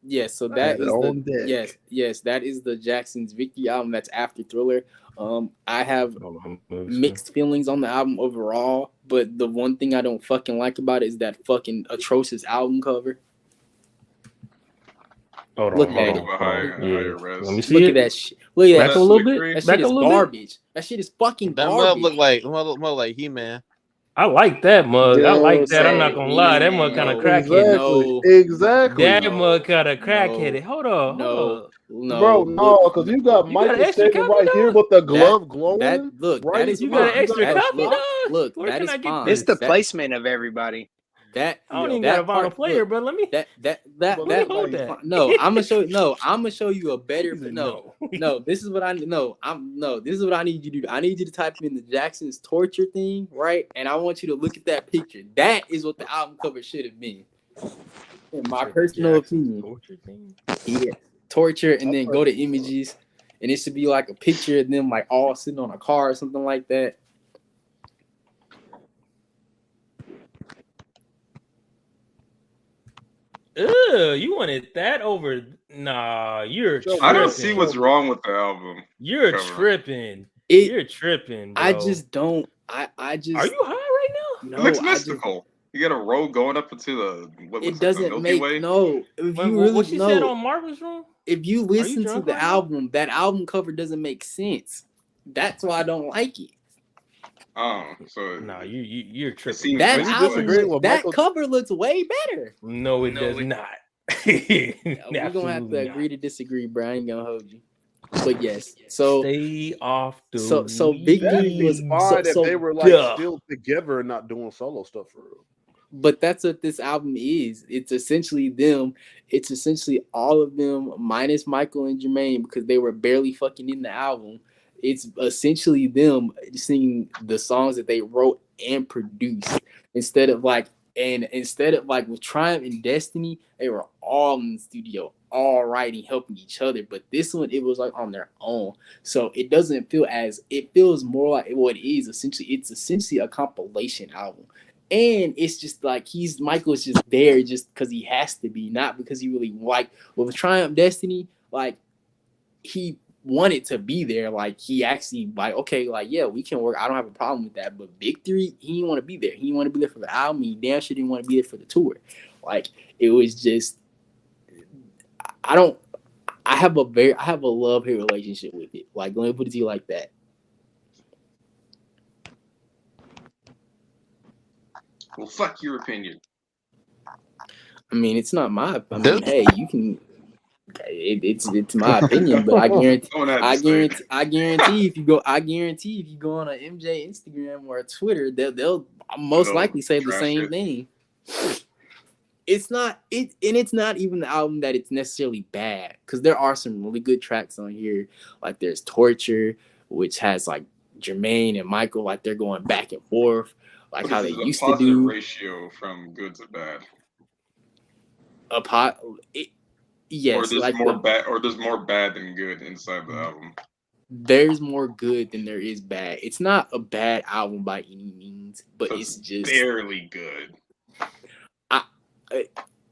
[SPEAKER 4] Yes, so that is yes, that is the Jackson's Victory album. That's after Thriller. I have mixed feelings on the album overall, but the one thing I don't fucking like about it is that fucking atrocious album cover. Look at it.
[SPEAKER 3] Let me see
[SPEAKER 4] Look at that shit. Look at that
[SPEAKER 3] shit. A little bit.
[SPEAKER 4] That shit is garbage. That shit is fucking garbage.
[SPEAKER 1] That mug look like He-Man.
[SPEAKER 3] I like that mug. I like that. I'm not gonna lie. That mug kind of crackheaded.
[SPEAKER 6] Exactly.
[SPEAKER 3] That mug kind of crackheaded. Hold on.
[SPEAKER 6] Bro, no, because you got Michael standing right here with the glove glowing.
[SPEAKER 4] That is
[SPEAKER 3] you got an extra copy, dog.
[SPEAKER 4] Look,
[SPEAKER 3] where
[SPEAKER 4] that
[SPEAKER 3] can
[SPEAKER 4] is
[SPEAKER 3] I get
[SPEAKER 4] fine.
[SPEAKER 3] this?
[SPEAKER 2] It's the placement of everybody.
[SPEAKER 3] I don't even got a vinyl player, bro. Let me.
[SPEAKER 4] Hold that. No, I'm gonna show you a better. This is what I This is what I need you to do. I need you to type in the Jackson's torture thing, right? And I want you to look at that picture. That is what the album cover should have been. In my personal opinion.
[SPEAKER 3] Torture thing.
[SPEAKER 4] Yeah, torture, and then go to images, and it should be like a picture of them like all sitting on a car or something like that.
[SPEAKER 3] You wanted that over? Nah, you're tripping.
[SPEAKER 5] I don't see what's wrong with the album.
[SPEAKER 3] You're tripping. You're tripping, bro.
[SPEAKER 4] I just don't. I just.
[SPEAKER 3] Are you high right now?
[SPEAKER 5] No, it looks mystical. You got a road going up into the.
[SPEAKER 4] It doesn't make
[SPEAKER 5] Way?
[SPEAKER 4] No. If you really
[SPEAKER 3] what she said on Marvin's Room.
[SPEAKER 4] If you listen to the album, that album cover doesn't make sense. That's why I don't like it.
[SPEAKER 5] Oh, so
[SPEAKER 3] no, you're tripping.
[SPEAKER 4] That cover looks way better.
[SPEAKER 3] No, it does not.
[SPEAKER 4] We're gonna have to agree to disagree, bro. I ain't gonna hold you. But yes, so
[SPEAKER 3] stay off the.
[SPEAKER 4] So Victory was
[SPEAKER 6] fine if they were like still together and not doing solo stuff for real.
[SPEAKER 4] But that's what this album is. It's essentially them. It's essentially all of them minus Michael and Jermaine because they were barely fucking in the album. it's essentially them singing the songs that they wrote and produced instead of like with Triumph and Destiny, they were all in the studio, all writing, helping each other. But this one, it was like on their own. So it doesn't feel as, it feels more like what it is essentially. It's essentially a compilation album. And it's just like Michael is just there just because he has to be, not because he really with Triumph Destiny, like he wanted to be there. Like he actually okay, like yeah, we can work. I don't have a problem with that. But Victory, he didn't want to be there. He didn't want to be there for the album. He damn sure didn't want to be there for the tour. Like it was just, I have a love-hate relationship with it. Like let me put it to you like that.
[SPEAKER 5] Well, fuck your opinion.
[SPEAKER 4] I mean, it's not my. I mean, hey, you can. It's my opinion, but I guarantee if you go on a MJ Instagram or a Twitter, they'll most likely say the same thing. It's not even the album that it's necessarily bad, because there are some really good tracks on here. Like there's Torture, which has like Jermaine and Michael, like they're going back and forth, like how they used to do.
[SPEAKER 5] Ratio from good to bad.
[SPEAKER 4] Yes,
[SPEAKER 5] or there's more bad, or there's more bad than good inside the album.
[SPEAKER 4] There's more good than there is bad. It's not a bad album by any means, but it's just
[SPEAKER 5] barely good.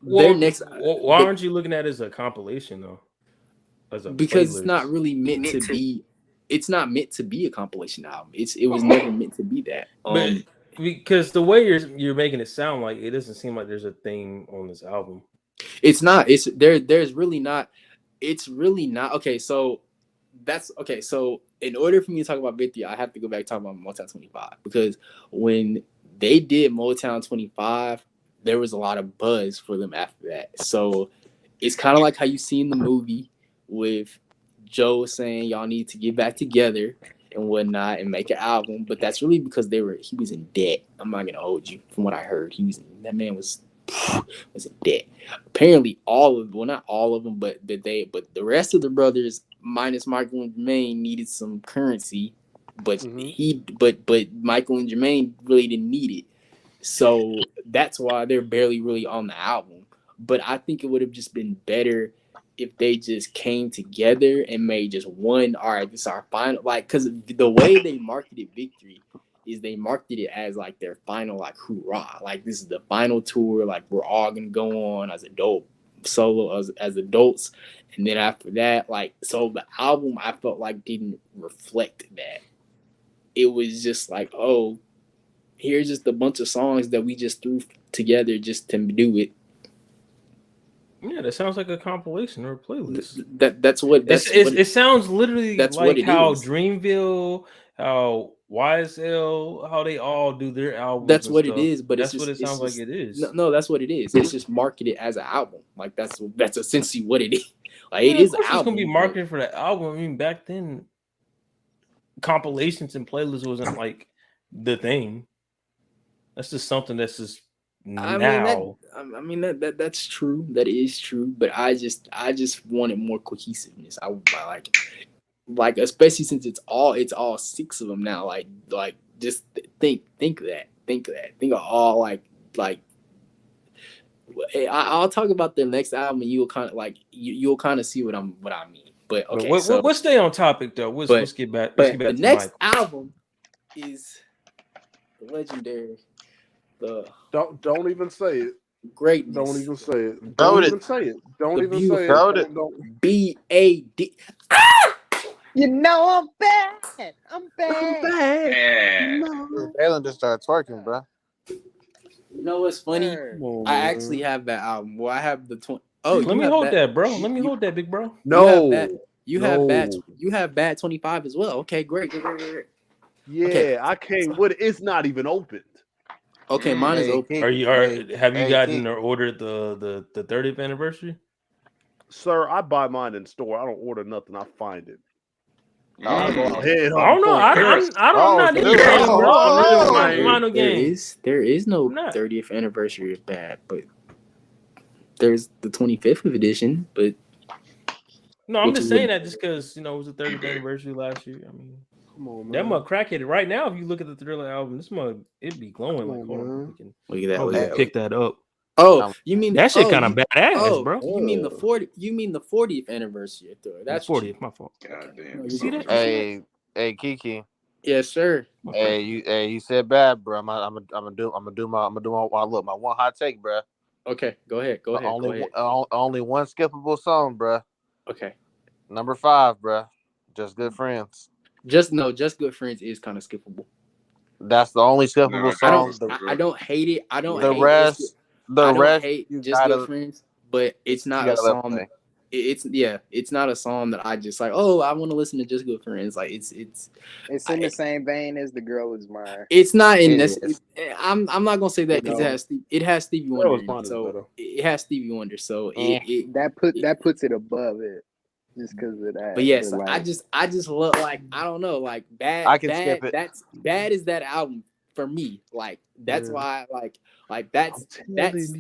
[SPEAKER 3] Why aren't you looking at it as a compilation though?
[SPEAKER 4] Because playlist. It's not really meant to be. It's not meant to be a compilation album. It was never meant to be that.
[SPEAKER 3] Because the way you're making it sound, like it doesn't seem like there's a theme on this album.
[SPEAKER 4] It's not. It's there. There's really not. It's really not. Okay, so that's okay. So in order for me to talk about Victory, I have to go back and talk about Motown 25, because when they did Motown 25, there was a lot of buzz for them after that. So it's kind of like how you see in the movie with Joe saying y'all need to get back together and whatnot and make an album, but that's really because he was in debt. I'm not gonna hold you. From what I heard, that man was in debt. Apparently, not all of them, but the rest of the brothers, minus Michael and Jermaine, needed some currency, but but Michael and Jermaine really didn't need it. So that's why they're barely really on the album. But I think it would have just been better if they just came together and made just one. All right, this is our final. Like, because the way they marketed Victory is they marketed it as like their final, like, hoorah, like this is the final tour, like we're all gonna go on as as adults, and then after that, like, so the album I felt like didn't reflect that. It was just like, oh, here's just a bunch of songs that we just threw together just to do it.
[SPEAKER 3] Yeah, that sounds like a compilation or a playlist.
[SPEAKER 4] It
[SPEAKER 3] sounds literally like how Dreamville, how YSL, how they all do their albums.
[SPEAKER 4] That's what it is, but
[SPEAKER 3] that's what it sounds like it is.
[SPEAKER 4] No, that's what it is. It's just marketed as an album. Like that's essentially what it is. Like it is an album. It's gonna
[SPEAKER 3] be marketed for the album. I mean, back then, compilations and playlists wasn't like the thing. That's just something that's just now.
[SPEAKER 4] I mean that's true. That is true. But I just wanted more cohesiveness. I like especially since it's all six of them now. Like just think of that. Think of all like. I'll talk about the next album, and you'll kind of you'll kind of see what I mean. But okay,
[SPEAKER 3] let's stay on topic though. Let's get back. Let's get back
[SPEAKER 4] the next album is the legendary.
[SPEAKER 6] Don't even say it.
[SPEAKER 4] Greatness.
[SPEAKER 6] Don't even say it. Don't even say it. Don't even say it.
[SPEAKER 4] B-A-D.
[SPEAKER 7] You know I'm bad. I'm bad.
[SPEAKER 5] Yeah.
[SPEAKER 1] Jalen just started twerking, bro.
[SPEAKER 4] You know what's funny? I actually have that album. Well, I have the 20.
[SPEAKER 3] Oh, let me hold that, bro. Let me hold that, big bro.
[SPEAKER 6] No.
[SPEAKER 4] You have Bad 25 as well. Okay, great.
[SPEAKER 6] Yeah, okay. I can't. It's not even opened.
[SPEAKER 4] Okay, mine is open.
[SPEAKER 3] Have you gotten or ordered the 30th anniversary?
[SPEAKER 6] Sir, I buy mine in store. I don't order nothing. I find it.
[SPEAKER 3] I don't know. I'm not game.
[SPEAKER 4] There is no 30th anniversary of Bad, but there's the 25th edition. But
[SPEAKER 3] No, I'm just saying that just because it was the 30th anniversary last year. I mean, come on, man. That mug crackheaded. Right now, if you look at the Thriller album, this mug it'd be glowing like
[SPEAKER 4] Look at that.
[SPEAKER 3] Pick that up.
[SPEAKER 4] Oh, you mean
[SPEAKER 3] that shit kind of badass, bro?
[SPEAKER 4] You mean the 40th anniversary of Thriller? That's
[SPEAKER 3] 40th. My fault.
[SPEAKER 5] God damn.
[SPEAKER 3] You see that?
[SPEAKER 1] Hey, Kiki.
[SPEAKER 4] Yes, sir.
[SPEAKER 1] Hey, you said bad, bro. I'm gonna do my one hot take, bro.
[SPEAKER 4] Okay, go ahead.
[SPEAKER 1] Only one skippable song, bro.
[SPEAKER 4] Okay.
[SPEAKER 1] Number 5, bro. Just Good Friends.
[SPEAKER 4] Just Good Friends is kind of skippable.
[SPEAKER 1] That's the only skippable song.
[SPEAKER 4] I don't hate it. I don't hate
[SPEAKER 1] rest.
[SPEAKER 4] Just Good Friends, but it's not a song. It's not a song that I just like. Oh, I want to listen to Just Good Friends. Like it's in
[SPEAKER 7] the same vein as The Girl Is Mine.
[SPEAKER 4] It's not in this. I'm not gonna say that because it has Stevie Wonder. So it has Stevie Wonder. So
[SPEAKER 7] that puts it above it. Just because of that.
[SPEAKER 4] But yes, I just love, like, I don't know, like Bad.
[SPEAKER 1] I can skip it.
[SPEAKER 4] Bad is that album for me. Like that's why like that is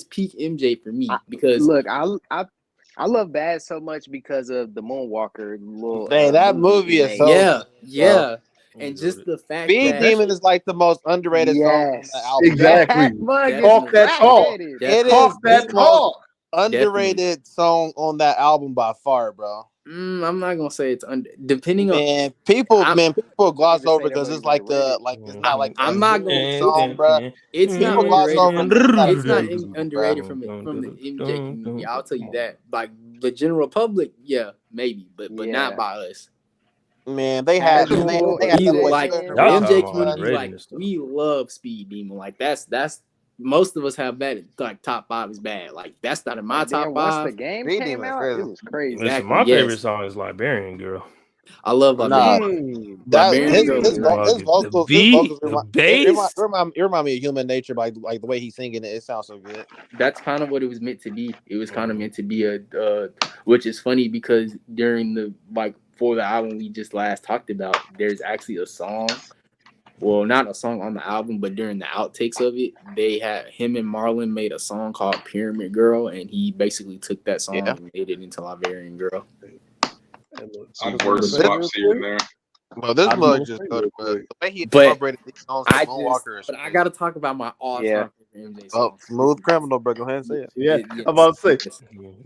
[SPEAKER 4] peak MJ for me, because
[SPEAKER 7] look, I love Bad so much because of the Moonwalker little.
[SPEAKER 1] That movie is so
[SPEAKER 4] yeah. And just the fact
[SPEAKER 1] Speed Demon is like the most underrated song on the album.
[SPEAKER 6] Exactly. Talk that talk.
[SPEAKER 1] It is that talk. Underrated song on that album by far, bro.
[SPEAKER 4] I'm not gonna say it's depending on
[SPEAKER 1] people gloss over because it's like it's not like
[SPEAKER 4] I'm not gonna
[SPEAKER 1] song, bro.
[SPEAKER 4] It's not underrated. It's not underrated from the MJ community. I'll tell you that. Like the general public, yeah, maybe, but not by us.
[SPEAKER 1] Man, they had
[SPEAKER 4] like MJ community. Like we love Speed Demon. Like that's. Most of us have bad, like top 5 is bad. Like that's not in my top 5.
[SPEAKER 7] Once the game came out, it was crazy.
[SPEAKER 3] Listen, my favorite song is Liberian Girl.
[SPEAKER 4] I love Liberian Girl.
[SPEAKER 1] His vocals remind me of Human Nature, like the way he's singing it. It sounds so good.
[SPEAKER 4] That's kind of what it was meant to be. It was kind of meant to be which is funny because during for the album we just last talked about, there's actually a song. Well, not a song on the album, but during the outtakes of it, they had him and Marlon made a song called Pyramid Girl, and he basically took that song and made it into Liberian Girl.
[SPEAKER 5] Some word swaps here and there.
[SPEAKER 1] Well, this mug just the way he incorporated these songs from Moonwalker.
[SPEAKER 4] But I got to talk about my all-time MJ song.
[SPEAKER 1] Smooth Criminal, bro. Go ahead and say it.
[SPEAKER 6] Yeah, I'm about to say.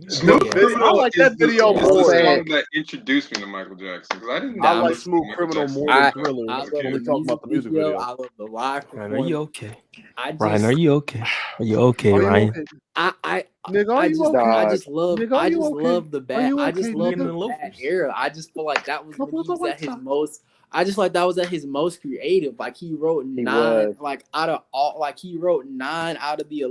[SPEAKER 5] Smooth Criminal. I like that video more. The song that introduced me to Michael Jackson, because I didn't.
[SPEAKER 6] I like Smooth Criminal more than Thriller.
[SPEAKER 4] When we talk about the music video, I love the live.
[SPEAKER 3] Ryan, are you okay? Ryan, are you okay? Are you okay, Ryan?
[SPEAKER 4] I just love the bad. I just love the bad era. I just feel like that was when he was at his most. I just like that was at his most creative. Like he wrote 9, like out of all, like he wrote 9 out of the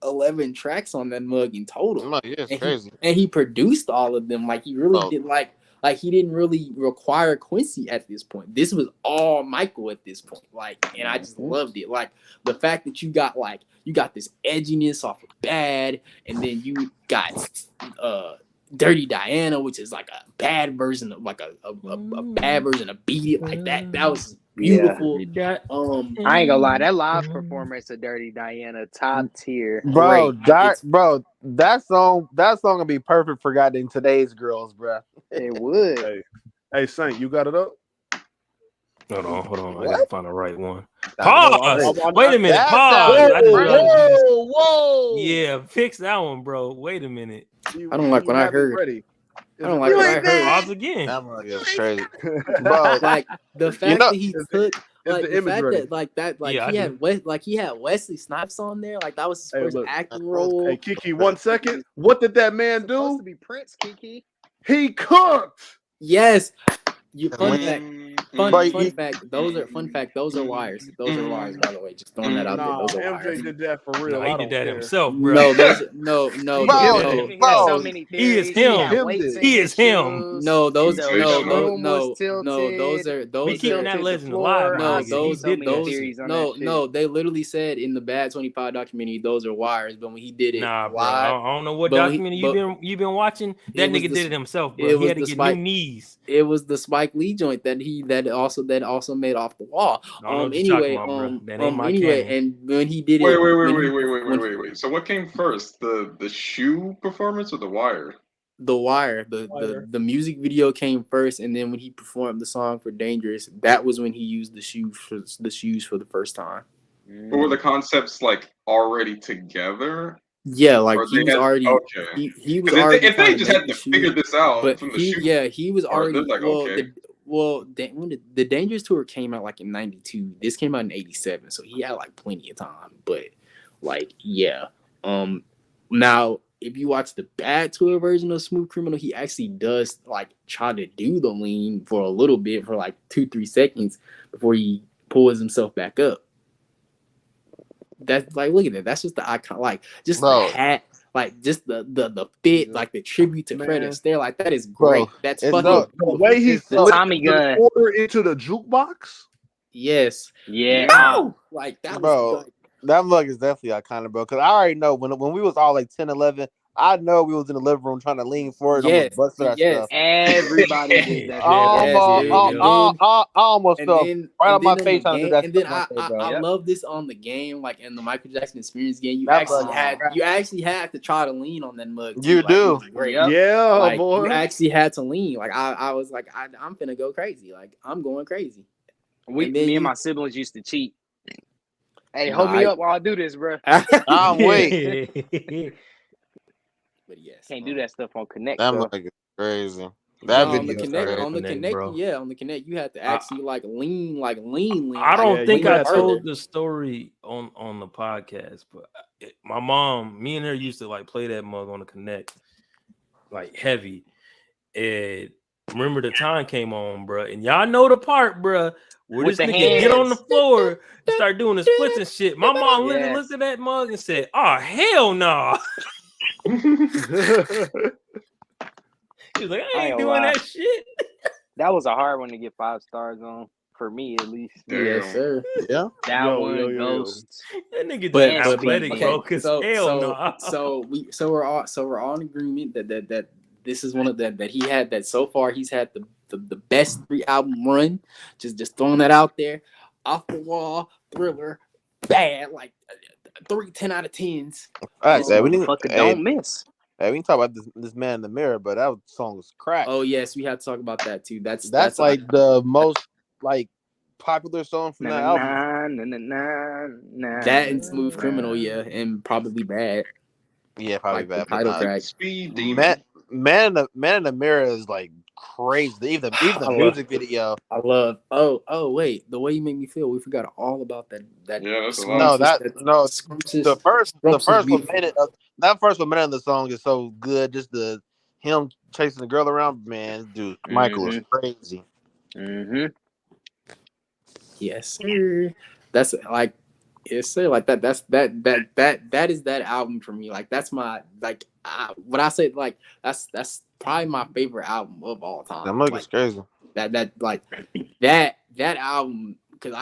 [SPEAKER 4] 11 tracks on that mug in total.
[SPEAKER 1] It's crazy.
[SPEAKER 4] And he produced all of them. Like he really did. Like he didn't really require Quincy at this point. This was all Michael at this point. Like, and I just loved it. Like the fact that you got this edginess off of Bad, and then you got Dirty Diana, which is like a bad version of a bad version of Beat It, like that. That was beautiful.
[SPEAKER 7] I ain't gonna lie, that live performance of Dirty Diana, top tier.
[SPEAKER 1] Bro, that song would be perfect for goddamn today's girls, bro.
[SPEAKER 7] It would.
[SPEAKER 6] Hey, Saint, you got it up?
[SPEAKER 3] Hold on. I gotta find the right one. Pause. Wait a minute. Pause.
[SPEAKER 1] Whoa.
[SPEAKER 3] Yeah, fix that one, bro. Wait a minute.
[SPEAKER 4] I don't like what I heard. I don't like what I heard.
[SPEAKER 3] Pause again.
[SPEAKER 1] That's crazy, bro.
[SPEAKER 4] Like the fact that he took. Like the fact that he had Wesley Snipes on there, like that was his first acting role.
[SPEAKER 6] Hey Kiki, 1 second. What did that man do?
[SPEAKER 7] Supposed to be Prince, Kiki.
[SPEAKER 6] He cooked.
[SPEAKER 4] Yes. Fun fact. Those are wires. Those are wires, by the way. Just throwing that out there. Those are wires.
[SPEAKER 6] MJ did that for real.
[SPEAKER 3] No, he did that himself, bro.
[SPEAKER 4] No.
[SPEAKER 7] So many
[SPEAKER 3] he is him. He is him.
[SPEAKER 4] No, those
[SPEAKER 7] are
[SPEAKER 3] We keeping that legend alive.
[SPEAKER 4] No, they literally said in the Bad 25 documentary, those are wires. But when he did it,
[SPEAKER 3] bro, I don't know what documentary you've been watching. That nigga did it himself, bro. He had to get new knees.
[SPEAKER 4] It was the Spike Lee joint that also made Off the Wall. Anyway, and when he did it,
[SPEAKER 5] wait. So what came first, the shoe performance or the wire?
[SPEAKER 4] The Wire. The music video came first, and then when he performed the song for Dangerous, that was when he used the shoes for the first time.
[SPEAKER 5] But were the concepts like already together?
[SPEAKER 4] Yeah, like he was already.
[SPEAKER 5] Okay.
[SPEAKER 4] He was already.
[SPEAKER 5] If they just had to figure this out,
[SPEAKER 4] but
[SPEAKER 5] from the
[SPEAKER 4] he was already.
[SPEAKER 5] like, okay.
[SPEAKER 4] When the Dangerous tour came out like in '92. This came out in '87, so he had like plenty of time. But like, yeah. Now if you watch the Bad Tour version of Smooth Criminal, he actually does like try to do the lean for a little bit for like 2-3 seconds before he pulls himself back up. That's like, look at that. That's just the icon, like just the hat, like just the fit, like the tribute to Fred Astaire. Like that is great. That's fucking
[SPEAKER 6] the way he
[SPEAKER 2] the Tommy gun
[SPEAKER 6] order into the jukebox.
[SPEAKER 4] Yes.
[SPEAKER 2] Yeah.
[SPEAKER 4] No! Like that was like,
[SPEAKER 1] that mug is definitely iconic, bro. Because I already know when we was all like 10, 11, I know we was in the living room trying to lean forward and almost bust that stuff.
[SPEAKER 2] Everybody did that.
[SPEAKER 1] I almost fell right on my face trying to do that.
[SPEAKER 4] And then I love this on the game, like in the Michael Jackson Experience game. You actually had to try to lean on that mug.
[SPEAKER 1] You do.
[SPEAKER 6] Yeah,
[SPEAKER 4] like,
[SPEAKER 6] boy.
[SPEAKER 4] You actually had to lean. Like I was like, I'm finna go crazy. Like I'm going crazy.
[SPEAKER 2] Me and my siblings used to cheat. Hey, hold me up while I do this, bro.
[SPEAKER 1] I'm wait.
[SPEAKER 4] But yes,
[SPEAKER 2] can't do that stuff on Connect.
[SPEAKER 1] That mug is crazy. That
[SPEAKER 4] on the Connect, on the Connect, you had to actually lean.
[SPEAKER 3] I don't think I told the story on the podcast, but my mom, me and her used to like play that mug on the Connect, like heavy. And remember the time came on, bro, and y'all know the part, bro, where this nigga get on the floor and start doing the splits and shit. My mom looked at that mug and said, "Oh hell no!" He was like, I ain't doing that shit.
[SPEAKER 2] That was a hard one to get 5 stars on, for me at least.
[SPEAKER 4] Yes, sir.
[SPEAKER 1] Yeah.
[SPEAKER 2] That one, Ghosts.
[SPEAKER 3] That nigga did athletic, bro.
[SPEAKER 4] So we're all in agreement that this is one of that he had that so far he's had the best 3 album run. Just throwing that out there. Off the Wall, Thriller, Bad, like 3 10 out of 10s.
[SPEAKER 2] Don't miss.
[SPEAKER 1] Hey, we can talk about this Man in the Mirror, but that song was crack.
[SPEAKER 4] Oh yes, we have to talk about that too. That's
[SPEAKER 1] like the most like popular song from that album.
[SPEAKER 4] That and Smooth Criminal, yeah, and probably Bad.
[SPEAKER 1] Yeah, probably Bad.
[SPEAKER 4] Title track.
[SPEAKER 5] Speed
[SPEAKER 1] Man in the Mirror is like crazy. Even the music video.
[SPEAKER 4] I love. Oh wait, The Way You Make Me Feel. We forgot all about that.
[SPEAKER 1] The first 1 minute of that first 1 minute of the song is so good. Just him chasing the girl around, man. Dude, Michael is crazy.
[SPEAKER 4] Yes, sir. That's like, yes, sir. Like that is that album for me. Like that's my what I said. Like that's probably my favorite album of all time.
[SPEAKER 1] That mug is crazy.
[SPEAKER 4] That album. Cause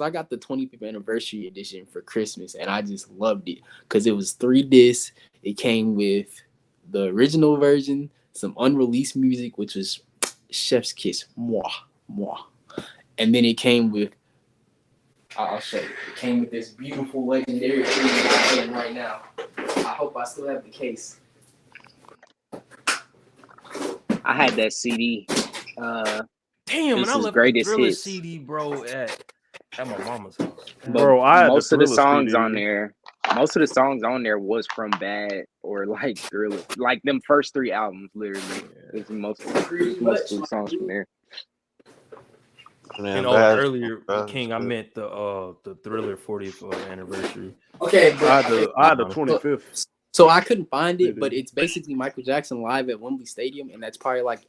[SPEAKER 4] I got the 25th anniversary edition for Christmas, and I just loved it because it was 3 discs. It came with the original version, some unreleased music, which was Chef's Kiss, moi, and then it came with. I'll show you. It came with this beautiful legendary CD that I'm in right now. I hope I still have the case.
[SPEAKER 2] I had that CD.
[SPEAKER 3] Damn, and I left the Thriller CD, bro, at my mama's house.
[SPEAKER 2] Bro, most of the songs on there was from Bad or like Thriller. Like them first 3 albums, literally. It's most of the songs from there.
[SPEAKER 3] Man, earlier, King, I meant the Thriller 40th anniversary.
[SPEAKER 4] Okay,
[SPEAKER 6] I had the 25th.
[SPEAKER 4] So I couldn't find it, but it's basically Michael Jackson live at Wembley Stadium, and that's probably like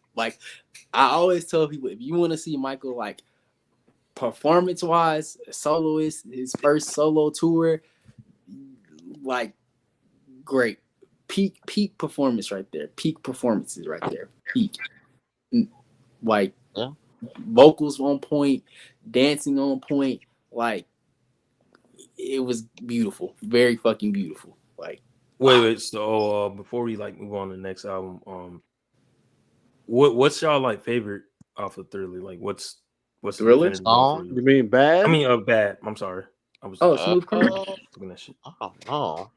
[SPEAKER 4] I always tell people, if you want to see Michael like performance-wise, soloist, his first solo tour, like great, peak performance right there, peak performances right there, peak, like vocals on point, dancing on point, like it was beautiful, very fucking beautiful, like.
[SPEAKER 3] Wait. So before we move on to the next album, what's y'all like favorite off of Thriller? Like what's
[SPEAKER 4] Thriller
[SPEAKER 6] song? You mean Bad?
[SPEAKER 3] I mean Bad. I'm sorry. I was
[SPEAKER 4] Smooth Criminal.
[SPEAKER 3] Looking at shit.
[SPEAKER 1] Oh no.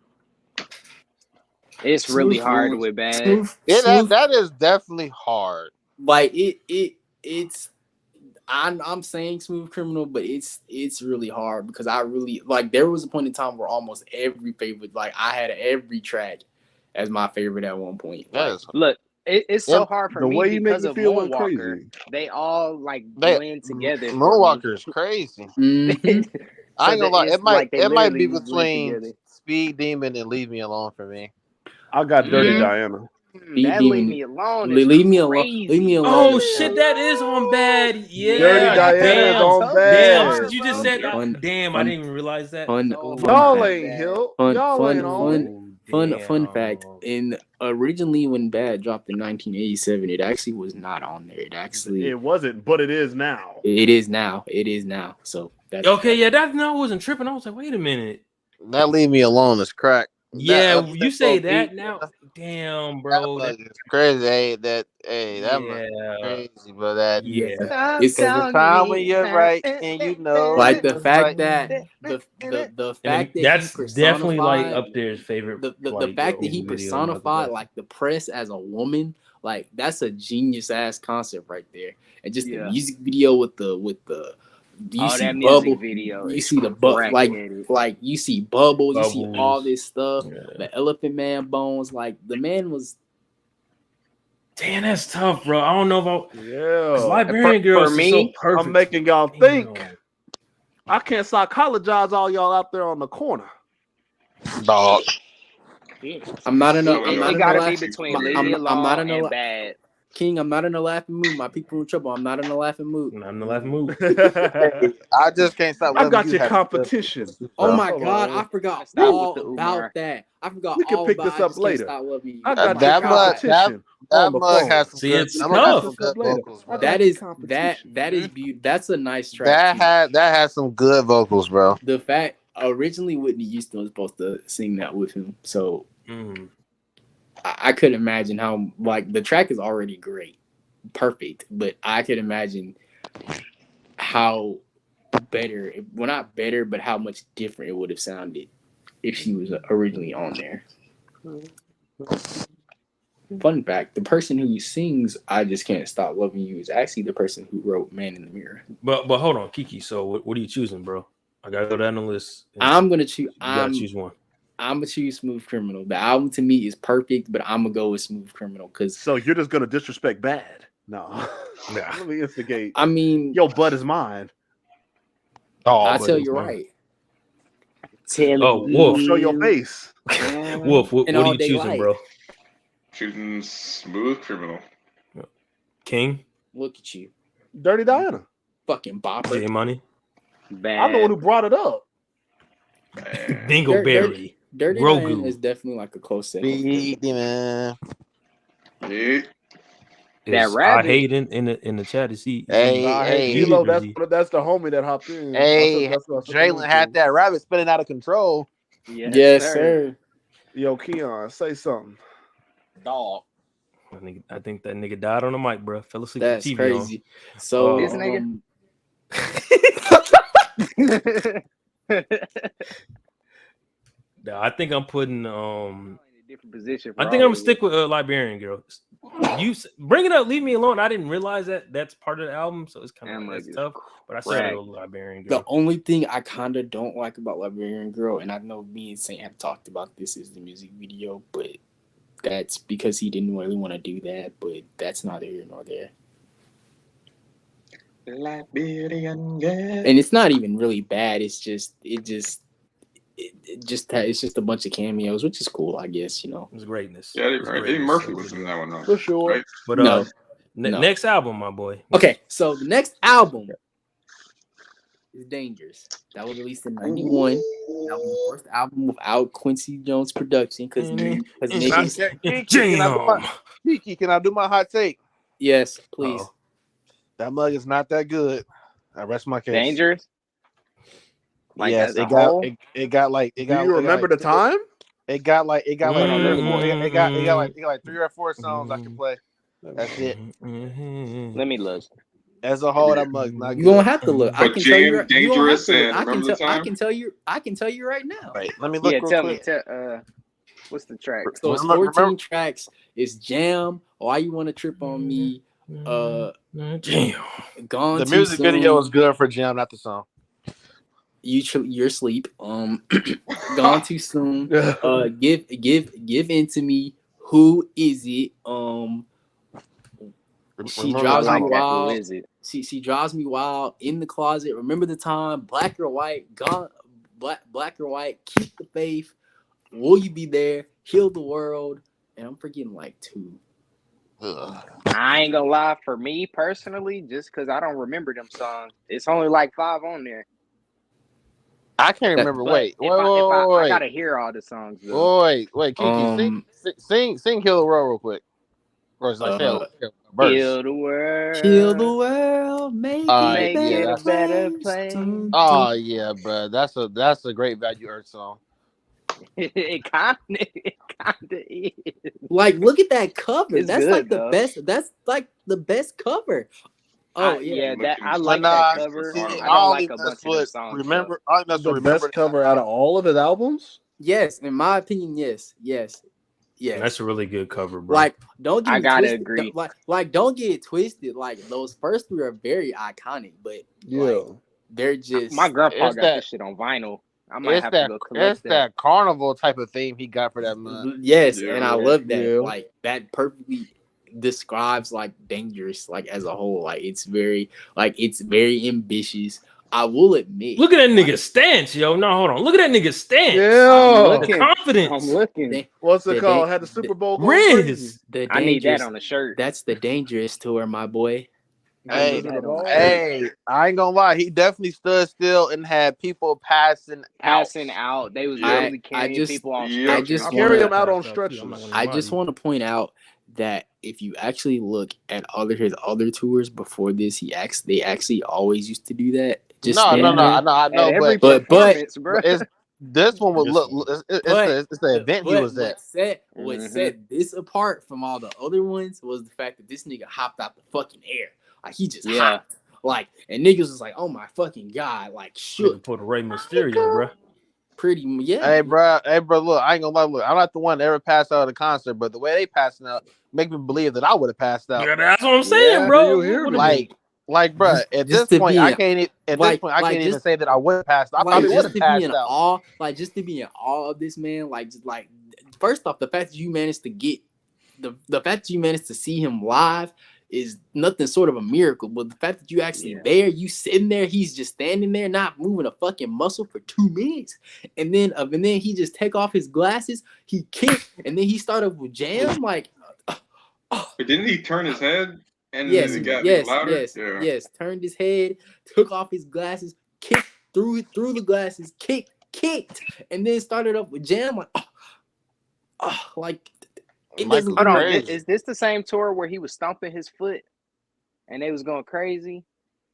[SPEAKER 2] It's really hard with Bad.
[SPEAKER 1] That is definitely hard.
[SPEAKER 4] Like it's. I'm saying Smooth Criminal, but it's really hard because I really like. There was a point in time where almost every favorite, like I had every track as my favorite at one point. Like,
[SPEAKER 2] look, it's so hard for me because of
[SPEAKER 6] Moonwalker.
[SPEAKER 2] Crazy. They all like blend together.
[SPEAKER 1] Moonwalker is crazy.
[SPEAKER 4] Mm-hmm.
[SPEAKER 1] I ain't gonna lie. It might be between Speed Demon and Leave Me Alone for me.
[SPEAKER 6] I got Dirty Diana.
[SPEAKER 2] That Leave Me Alone. Leave Me Alone.
[SPEAKER 3] Oh shit, that is on Bad. Yeah,
[SPEAKER 6] Dirty Diana is on Bad.
[SPEAKER 3] Damn, since you just said that. Damn, I didn't even realize that.
[SPEAKER 6] Y'all ain't Hill. Y'all ain't on.
[SPEAKER 4] Fun fact. Originally when Bad dropped in 1987, it actually was not on there.
[SPEAKER 6] It wasn't, but it is now.
[SPEAKER 4] It is now. So
[SPEAKER 3] that's okay. Yeah, that I wasn't tripping. I was like, wait a minute.
[SPEAKER 1] That Leave Me Alone is crack.
[SPEAKER 3] Yeah, you say that now. Damn, bro,
[SPEAKER 1] that's crazy. That crazy, bro. That it's the time when you're right, and you know,
[SPEAKER 4] like the fact that the fact that
[SPEAKER 3] that's definitely like up there's favorite.
[SPEAKER 4] The fact that he personified like the press as a woman, like that's a genius ass concept right there, and just the music video with the. You see
[SPEAKER 2] that
[SPEAKER 4] Bubble
[SPEAKER 2] music video.
[SPEAKER 4] You see the like you see Bubble. You see all this stuff.
[SPEAKER 3] Yeah.
[SPEAKER 4] The Elephant Man bones. Like the man was.
[SPEAKER 3] Damn, that's tough, bro. I don't know about.
[SPEAKER 6] Yeah.
[SPEAKER 3] Librarian Girls is so perfect.
[SPEAKER 6] I'm making y'all think. I can't psychologize all y'all out there on the corner.
[SPEAKER 1] Dog.
[SPEAKER 4] I'm not in a.
[SPEAKER 2] It gotta be between Leave Me Alone and Bad.
[SPEAKER 4] King, I'm not in a laughing mood. My people in trouble. I'm not in a laughing mood.
[SPEAKER 3] Not in a laughing mood.
[SPEAKER 1] I just can't stop.
[SPEAKER 6] I got your competition.
[SPEAKER 4] Oh my God, I forgot all about that. I forgot
[SPEAKER 6] we can
[SPEAKER 4] all
[SPEAKER 6] pick
[SPEAKER 4] about
[SPEAKER 6] this up later.
[SPEAKER 4] I
[SPEAKER 6] got
[SPEAKER 1] that competition. That mug has some
[SPEAKER 3] good.
[SPEAKER 1] It's tough. Vocals,
[SPEAKER 4] that is beautiful. That's a nice track.
[SPEAKER 1] That has some good vocals, bro.
[SPEAKER 4] The fact originally Whitney Houston was supposed to sing that with him, so. I could imagine how like the track is already great, perfect, but I could imagine how better, well not better, but how much different it would have sounded if she was originally on there. Fun fact: the person who sings "I Just Can't Stop Loving You" is actually the person who wrote "Man in the Mirror."
[SPEAKER 3] But hold on, Kiki. So what are you choosing, bro? I gotta go down the list.
[SPEAKER 4] I'm gonna choose.
[SPEAKER 3] You gotta choose one.
[SPEAKER 4] I'm gonna choose Smooth Criminal. The album to me is perfect, but I'm gonna go with Smooth Criminal because.
[SPEAKER 6] So you're just gonna disrespect Bad? No, let me instigate.
[SPEAKER 4] I mean,
[SPEAKER 6] your butt is mine.
[SPEAKER 4] Oh, I tell you right.
[SPEAKER 3] Wolf,
[SPEAKER 6] show your face.
[SPEAKER 3] Wolf, what are you choosing, bro?
[SPEAKER 5] Choosing Smooth Criminal.
[SPEAKER 3] King,
[SPEAKER 4] look at you,
[SPEAKER 6] Dirty Diana,
[SPEAKER 4] fucking bopper.
[SPEAKER 3] J Money.
[SPEAKER 2] Bad.
[SPEAKER 6] I'm the one who brought it up.
[SPEAKER 3] Dingleberry.
[SPEAKER 4] Dirty Diana is definitely like a close second.
[SPEAKER 1] Man.
[SPEAKER 5] Yeah.
[SPEAKER 2] That rabbit.
[SPEAKER 3] I hate in the chat. Is he?
[SPEAKER 1] Hey,
[SPEAKER 6] Kilo, that's the homie that hopped in.
[SPEAKER 1] Hey, Jalen had that rabbit spinning out of control.
[SPEAKER 4] Yes, sir.
[SPEAKER 6] Yo, Keon, say something.
[SPEAKER 1] Dog.
[SPEAKER 3] I think that nigga died on the mic, bro. Fell asleep.
[SPEAKER 4] That's
[SPEAKER 3] TV
[SPEAKER 4] crazy. On. So
[SPEAKER 2] this nigga.
[SPEAKER 3] No, I think I'm putting
[SPEAKER 2] different position.
[SPEAKER 3] I think I'm gonna stick with Librarian Girl. You bring it up, Leave Me Alone. I didn't realize that's part of the album, so it's kind of tough. But I said Librarian Girl.
[SPEAKER 4] The only thing I kind of don't like about Librarian Girl, and I know me and Saint have talked about this, is the music video, but that's because he didn't really want to do that. But that's neither here nor there.
[SPEAKER 5] Liberian girl.
[SPEAKER 4] And it's not even really bad. It's just a bunch of cameos, which is cool, I guess. You know,
[SPEAKER 3] it's greatness.
[SPEAKER 5] Yeah, Eddie Murphy was in that one, though.
[SPEAKER 6] For sure.
[SPEAKER 5] Right?
[SPEAKER 3] But
[SPEAKER 4] no.
[SPEAKER 3] Next album, my boy.
[SPEAKER 4] Okay, so the next album is Dangerous. That was released in '91. That was the first album without Quincy Jones production because
[SPEAKER 1] Kiki, can I do my hot take?
[SPEAKER 4] Yes, please.
[SPEAKER 1] That mug is not that good. I rest my case.
[SPEAKER 2] Dangerous.
[SPEAKER 1] Like yes, it got. Do
[SPEAKER 6] you remember the time?
[SPEAKER 1] It got like 3 or 4 songs I can play. That's it.
[SPEAKER 2] Let me look.
[SPEAKER 1] As a whole, that mug's not good.
[SPEAKER 4] You don't have to look. I can tell you.
[SPEAKER 5] Dangerous.
[SPEAKER 4] I can tell you right now.
[SPEAKER 1] Wait, let me look.
[SPEAKER 2] Yeah, tell me. What's the track?
[SPEAKER 4] So it's 14 tracks. It's Jam, Why You Wanna Trip on Me,
[SPEAKER 3] Jam.
[SPEAKER 4] Gone
[SPEAKER 1] the
[SPEAKER 4] Too
[SPEAKER 1] music
[SPEAKER 4] Soon.
[SPEAKER 1] video is good for Jam, not the song.
[SPEAKER 4] You're asleep. Gone Too Soon. Give In to Me. Who Is It? She drives me wild. She drives me wild. In the Closet. Remember the Time. Black or White. Gone. Black or White. Keep the Faith. Will You Be There? Heal the World. And I'm forgetting like 2.
[SPEAKER 2] I ain't gonna lie, for me personally, just because I don't remember them songs, it's only like 5 on there.
[SPEAKER 1] I can't remember. Wait.
[SPEAKER 2] I gotta hear all the songs though.
[SPEAKER 1] Wait, Kiki, sing "Heal the World" real quick. Or is like
[SPEAKER 2] Heal the world.
[SPEAKER 4] Heal the world. Make it a better place.
[SPEAKER 1] Oh yeah, bro. That's a great Value Earth song.
[SPEAKER 2] It kinda is.
[SPEAKER 4] Like, look at that cover.
[SPEAKER 2] It's
[SPEAKER 4] that's
[SPEAKER 2] good,
[SPEAKER 4] like the
[SPEAKER 2] though.
[SPEAKER 4] best. That's like the best cover. Oh
[SPEAKER 2] yeah, that I like that cover. I don't like a bunch of them songs.
[SPEAKER 6] Remember the best cover out of all of his albums?
[SPEAKER 4] Yes, in my opinion, yes.
[SPEAKER 3] And that's a really good cover, bro.
[SPEAKER 4] Like, don't get
[SPEAKER 2] I gotta
[SPEAKER 4] twisted.
[SPEAKER 2] agree.
[SPEAKER 4] Like, don't get it twisted. Like, those first 3 are very iconic, but like, they're just.
[SPEAKER 2] My grandpa got this shit on vinyl. I might have to go collect
[SPEAKER 1] that carnival type of theme he got for that month.
[SPEAKER 4] Yes, and I love that. Yeah. Like, that perfectly describes like Dangerous, like as a whole. Like, it's very ambitious. I will admit.
[SPEAKER 3] Look at that nigga stance, yo. No, hold on. Look at that nigga stance.
[SPEAKER 6] Yeah,
[SPEAKER 3] the confidence.
[SPEAKER 2] I'm looking.
[SPEAKER 6] What's it called? Had the Super Bowl.
[SPEAKER 3] Riz.
[SPEAKER 2] I need that on the shirt.
[SPEAKER 4] That's the Dangerous tour, my boy.
[SPEAKER 1] Hey, I ain't gonna lie. He definitely stood still and had people passing
[SPEAKER 2] out. They was really carrying people on stretchers.
[SPEAKER 6] I just carry them out on stretchers.
[SPEAKER 4] I just want to point out that if you actually look at his other tours before this, they actually always used to do that. Just
[SPEAKER 1] no, I know, but this one would look. It's the event he was at.
[SPEAKER 4] What set this apart from all the other ones was the fact that this nigga hopped out the fucking air. Like, he just hopped. Like, and niggas was like, oh my fucking God. Like, shook.
[SPEAKER 3] Put a Rey Mysterio, bro.
[SPEAKER 4] Pretty, yeah.
[SPEAKER 1] Hey, bro, look, I ain't gonna lie. Look, I'm not the one that ever passed out at a concert, but the way they passing out make me believe that I would have passed out.
[SPEAKER 3] Yeah, that's what I'm saying, bro.
[SPEAKER 1] Like, bro, at this point, I can't even say that I would have passed out. I probably would have passed out.
[SPEAKER 4] Just to be in awe of this man, first off, the fact that you managed to get the fact that you managed to see him live is nothing sort of a miracle, but the fact that you actually there, you sitting there, he's just standing there, not moving a fucking muscle for 2 minutes, and then he just take off his glasses, he kicked, and then he started with Jam, like.
[SPEAKER 5] But didn't he turn his head? And
[SPEAKER 4] yes,
[SPEAKER 5] it got
[SPEAKER 4] louder? Yes, turned his head, took off his glasses, kicked through the glasses, kicked, and then started up with Jam, like.
[SPEAKER 2] It doesn't. Hold on, is this the same tour where he was stomping his foot and they was going crazy?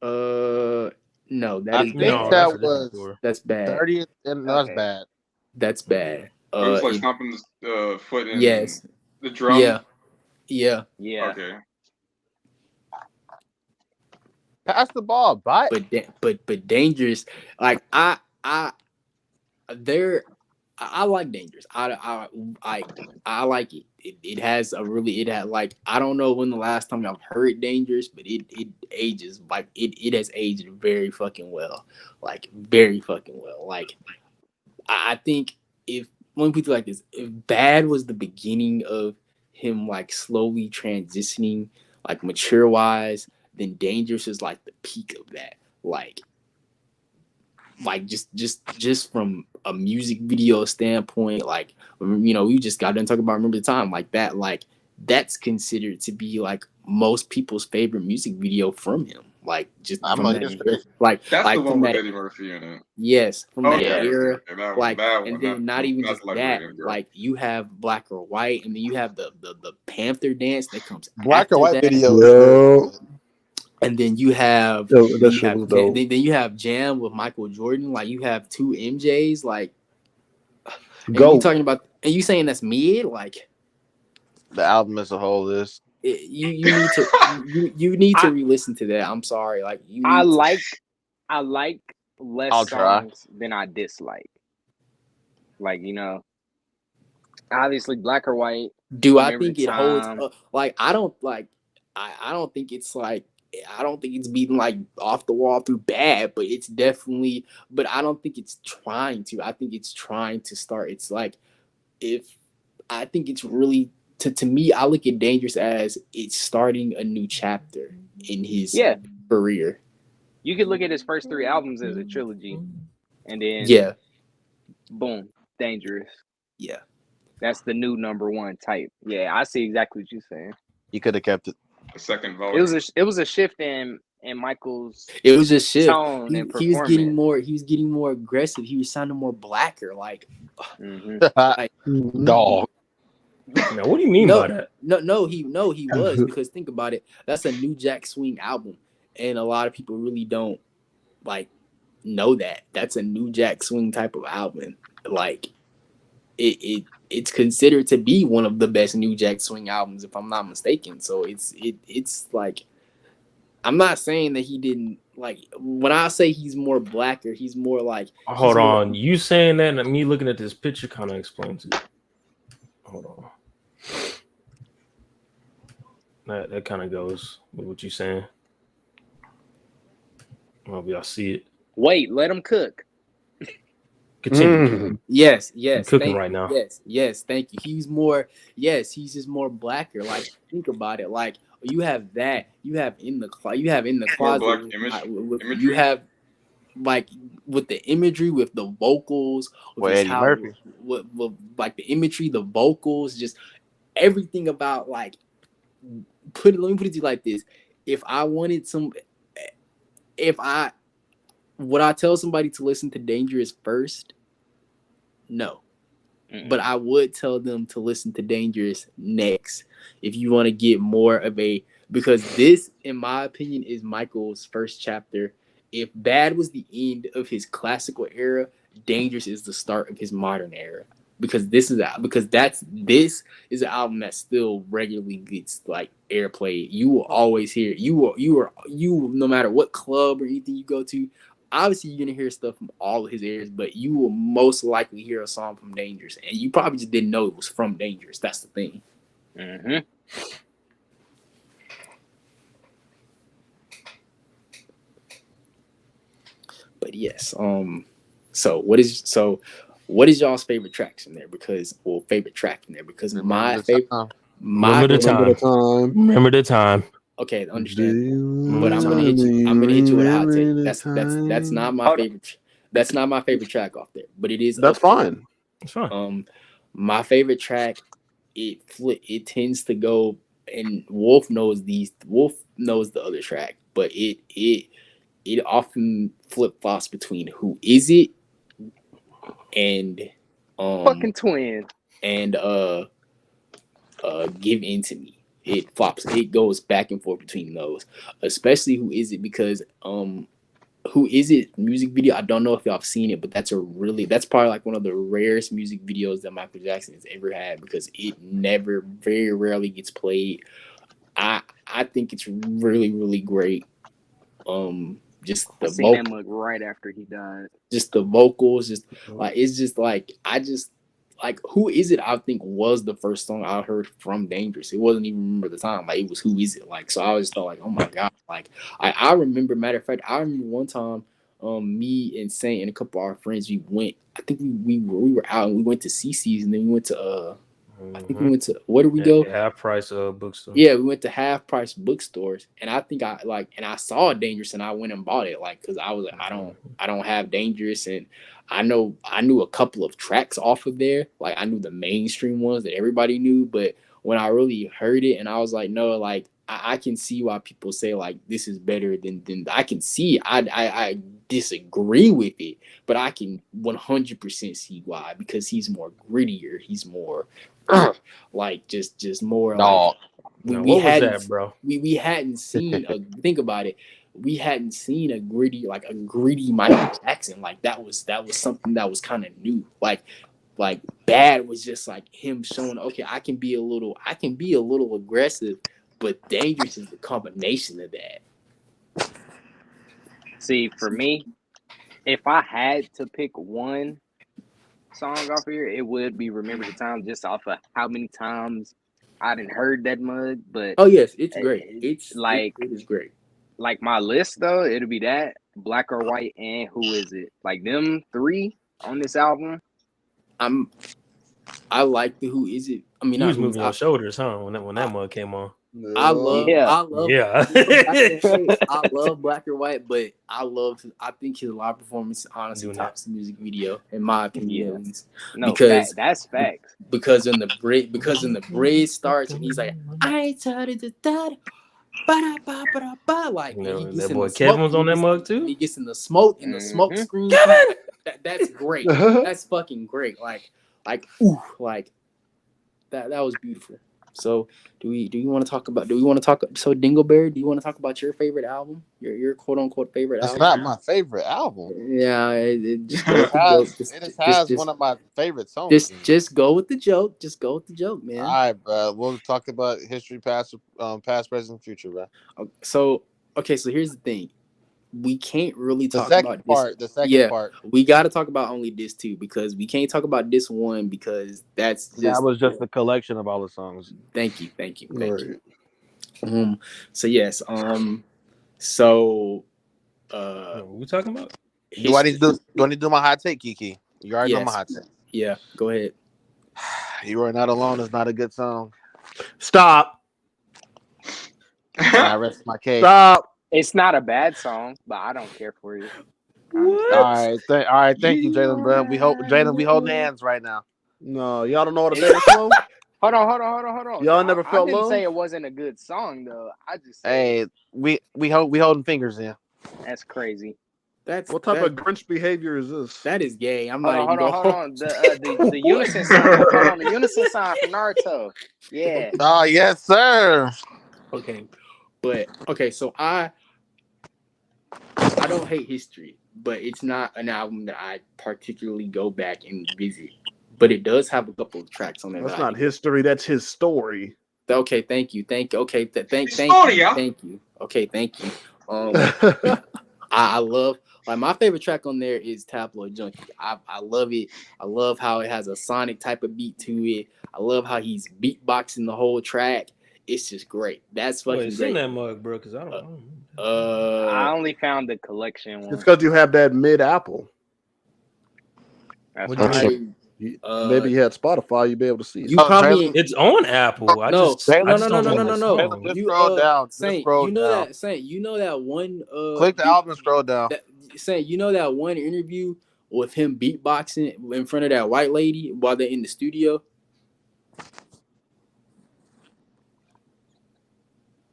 [SPEAKER 4] No,
[SPEAKER 1] that's bad.
[SPEAKER 4] 30th,
[SPEAKER 1] and that's bad.
[SPEAKER 4] That's bad.
[SPEAKER 5] It was like stomping the foot in the drum.
[SPEAKER 4] Yeah.
[SPEAKER 5] Okay.
[SPEAKER 1] Pass the ball, but
[SPEAKER 4] Dangerous. Like I like Dangerous. I like it. It has like, I don't know when the last time I've heard Dangerous, but it ages like it has aged very fucking well. Like, very fucking well. Like, I think when we do like this, if Bad was the beginning of him like slowly transitioning, like mature wise, then Dangerous is like the peak of that. Like just from a music video standpoint, like, you know, we just got done talking about Remember the Time, like that, like that's considered to be like most people's favorite music video from him. Like, just from that, like
[SPEAKER 5] that's
[SPEAKER 4] like
[SPEAKER 5] the one with Eddie Murphy in it.
[SPEAKER 4] Yes, from that era.
[SPEAKER 5] Like,
[SPEAKER 4] and then not even just that, like you have Black or White, and then you have the Panther dance that comes
[SPEAKER 1] Black or White
[SPEAKER 4] that.
[SPEAKER 1] video.
[SPEAKER 4] And then you have, then you have Jam with Michael Jordan. Like, you have 2 MJs. Like, you talking about, and you saying that's mid? Like,
[SPEAKER 1] the album as a whole is.
[SPEAKER 4] You need to you need to re-listen to that. I'm sorry. Like,
[SPEAKER 2] I like less songs than I dislike. Like, you know, Obviously, Black or White.
[SPEAKER 4] Do I think it holds up? Like, I don't think it's like, I don't think it's beating like off the wall through bad, but it's definitely, but I don't think it's trying to. I think it's trying to start. It's like, I think it's really, to me, I look at Dangerous as it's starting a new chapter in his career.
[SPEAKER 2] You could look at his first 3 albums as a trilogy, and then boom, Dangerous.
[SPEAKER 4] Yeah.
[SPEAKER 2] That's the new number 1 type. Yeah, I see exactly what you're saying.
[SPEAKER 1] You could have kept it.
[SPEAKER 5] The second vote.
[SPEAKER 2] It was a shift in Michael's.
[SPEAKER 4] It was a shift.
[SPEAKER 2] Tone and
[SPEAKER 4] he was getting more. He was getting more aggressive. He was sounding more blacker. Like,
[SPEAKER 1] like dog.
[SPEAKER 3] Now, what do you mean by that?
[SPEAKER 4] No, he was, because think about it. That's a New Jack Swing album, and a lot of people really don't like know that that's a New Jack Swing type of album. Like, it's considered to be one of the best New Jack Swing albums, if I'm not mistaken. So it's like, I'm not saying that he didn't, like, when I say he's more blacker, he's more like.
[SPEAKER 3] Hold on, you saying that and me looking at this picture kind of explains it. Hold on. That kind of goes with what you're saying. Maybe I see it.
[SPEAKER 2] Wait, let him cook.
[SPEAKER 3] Continue.
[SPEAKER 4] Yes.
[SPEAKER 3] I'm cooking right now.
[SPEAKER 4] Yes. Thank you. He's just more blacker. Like, think about it. Like, you have that. You have in the closet. You have, like, with the imagery, with the vocals, with
[SPEAKER 1] Eddie Murphy,
[SPEAKER 4] with like the imagery, the vocals, just everything about, like, let me put it to you like this: would I tell somebody to listen to Dangerous first? No. But I would tell them to listen to Dangerous next if you want to get more of because this, in my opinion, is Michael's first chapter. If Bad was the end of his classical era, Dangerous is the start of his modern era. Because this is an album that still regularly gets like airplay. You will always hear no matter what club or anything you go to. Obviously, you're gonna hear stuff from all of his eras, but you will most likely hear a song from Dangerous, and you probably just didn't know it was from Dangerous. That's the thing.
[SPEAKER 2] Mm-hmm.
[SPEAKER 4] But yes, So what is y'all's favorite tracks in there? Because favorite track in there. Because my favorite.
[SPEAKER 3] Remember the time.
[SPEAKER 4] Okay, understand. But I'm gonna hit you with a hot take. That's not my favorite. That's not my favorite track off there. But it is.
[SPEAKER 6] That's fine.
[SPEAKER 3] It's fine.
[SPEAKER 4] My favorite track, it tends to go, and Wolf knows the other track, but it often flip flops between Who Is It and
[SPEAKER 2] fucking Twin
[SPEAKER 4] and Give In To Me. It flops. It goes back and forth between those, especially Who Is It, because Who Is It music video, I don't know if y'all have seen it, but that's probably like one of the rarest music videos that Michael Jackson has ever had, because it very rarely gets played. I think it's really, really great. Just the vocals
[SPEAKER 2] right after he died.
[SPEAKER 4] Just the vocals, just like, it's just like, Who Is It, I think, was the first song I heard from Dangerous. It wasn't even Remember the Time. Like, it was Who Is It. Like, so I just thought, like, oh my God. Like, I remember, matter of fact, I remember one time, me and Saint and a couple of our friends, we went, I think we were out and we went to CC's, and then we went to I think we went to, where did we go?
[SPEAKER 3] Half Price bookstore.
[SPEAKER 4] Yeah, we went to Half Price bookstores, and I think I saw Dangerous, and I went and bought it, like, because I was like, I don't have Dangerous, and I knew a couple of tracks off of there, like I knew the mainstream ones that everybody knew, but when I really heard it, and I was like, no, like I can see why people say like this is better than I can see. I disagree with it, but I can 100% see why, because he's more grittier, he's more like just more like we hadn't that, bro. We hadn't seen think about it. We hadn't seen a gritty Michael Jackson. Like that was something that was kind of new. Like Bad was just like him showing, okay, I can be a little aggressive, but Dangerous is the combination of that.
[SPEAKER 2] See, for me, if I had to pick one, song off here, it would be "Remember the Time," just off of how many times I didn't heard that mug. But
[SPEAKER 4] oh yes, it's great. It is great.
[SPEAKER 2] Like my list though, it'll be that Black or White and Who Is It? Like them three on this album.
[SPEAKER 4] I like the Who Is It. I mean,
[SPEAKER 3] you was moving your shoulders, huh? When that mug came on.
[SPEAKER 4] I love.
[SPEAKER 3] Yeah.
[SPEAKER 4] I love Black or White, but I think his live performance honestly tops the music video, in my opinion, at least.
[SPEAKER 2] No, because that's facts.
[SPEAKER 4] Because in the bridge starts and he's like, I started to die. Like
[SPEAKER 3] that boy Kevin was on that mug too.
[SPEAKER 4] He gets in the smoke and the smoke screen. Kevin, that's great. That's fucking great. Like that was beautiful. So do we want to talk? So Dingleberry, do you want to talk about your favorite album? Your quote unquote favorite album?
[SPEAKER 1] It's not my favorite album.
[SPEAKER 4] Yeah,
[SPEAKER 1] it has one of my favorite songs.
[SPEAKER 4] Just go with the joke. Just go with the joke, man.
[SPEAKER 1] All right, bro. We'll talk about history, past, present, future, bro.
[SPEAKER 4] So here's the thing. We can't really talk about
[SPEAKER 1] the second part.
[SPEAKER 4] We got to talk about only this two, because we can't talk about this one because that
[SPEAKER 1] was just a collection of all the songs.
[SPEAKER 4] Thank you. So yes, so
[SPEAKER 3] what are we talking about?
[SPEAKER 1] Do I need to do my hot take, Kiki? You already know my hot take.
[SPEAKER 4] Yeah, go ahead.
[SPEAKER 1] You Are Not Alone is not a good song.
[SPEAKER 3] Stop.
[SPEAKER 1] I rest my case.
[SPEAKER 3] Stop.
[SPEAKER 2] It's not a bad song, but I don't care for you.
[SPEAKER 1] What? All right. Thank you, Jalen, bro. We holding hands right now.
[SPEAKER 6] No, y'all don't know what a better song.
[SPEAKER 2] Hold on.
[SPEAKER 6] Y'all never felt
[SPEAKER 2] I didn't
[SPEAKER 6] love?
[SPEAKER 2] say it wasn't a good song though. I just
[SPEAKER 1] we holding fingers in.
[SPEAKER 2] That's crazy.
[SPEAKER 6] What type of Grinch behavior is this?
[SPEAKER 4] That is gay. I'm
[SPEAKER 2] hold
[SPEAKER 4] not
[SPEAKER 2] on, hold on. The unison sign. Hold on, the unison sign for Naruto. Yeah.
[SPEAKER 1] Oh yes, sir.
[SPEAKER 4] Okay, so I don't hate history, but it's not an album that I particularly go back and visit. But it does have a couple of tracks on there.
[SPEAKER 6] That's not history. That's his story.
[SPEAKER 4] Okay, thank you. Okay, thank you. Okay, thank you. I love, like, my favorite track on there is Tabloid Junkie. I love it. I love how it has a sonic type of beat to it. I love how he's beatboxing the whole track. It's just great. That's fucking great.
[SPEAKER 3] In that mug, bro, because I don't.
[SPEAKER 2] I only found the collection one.
[SPEAKER 6] It's because you have that mid Apple. Maybe you had Spotify, you'd be able to see it.
[SPEAKER 3] It's on Apple.
[SPEAKER 4] No.
[SPEAKER 1] You scroll down.
[SPEAKER 4] Saint, you know that one.
[SPEAKER 1] Click the album and scroll down.
[SPEAKER 4] Saint, you know that one interview with him beatboxing in front of that white lady while they're in the studio.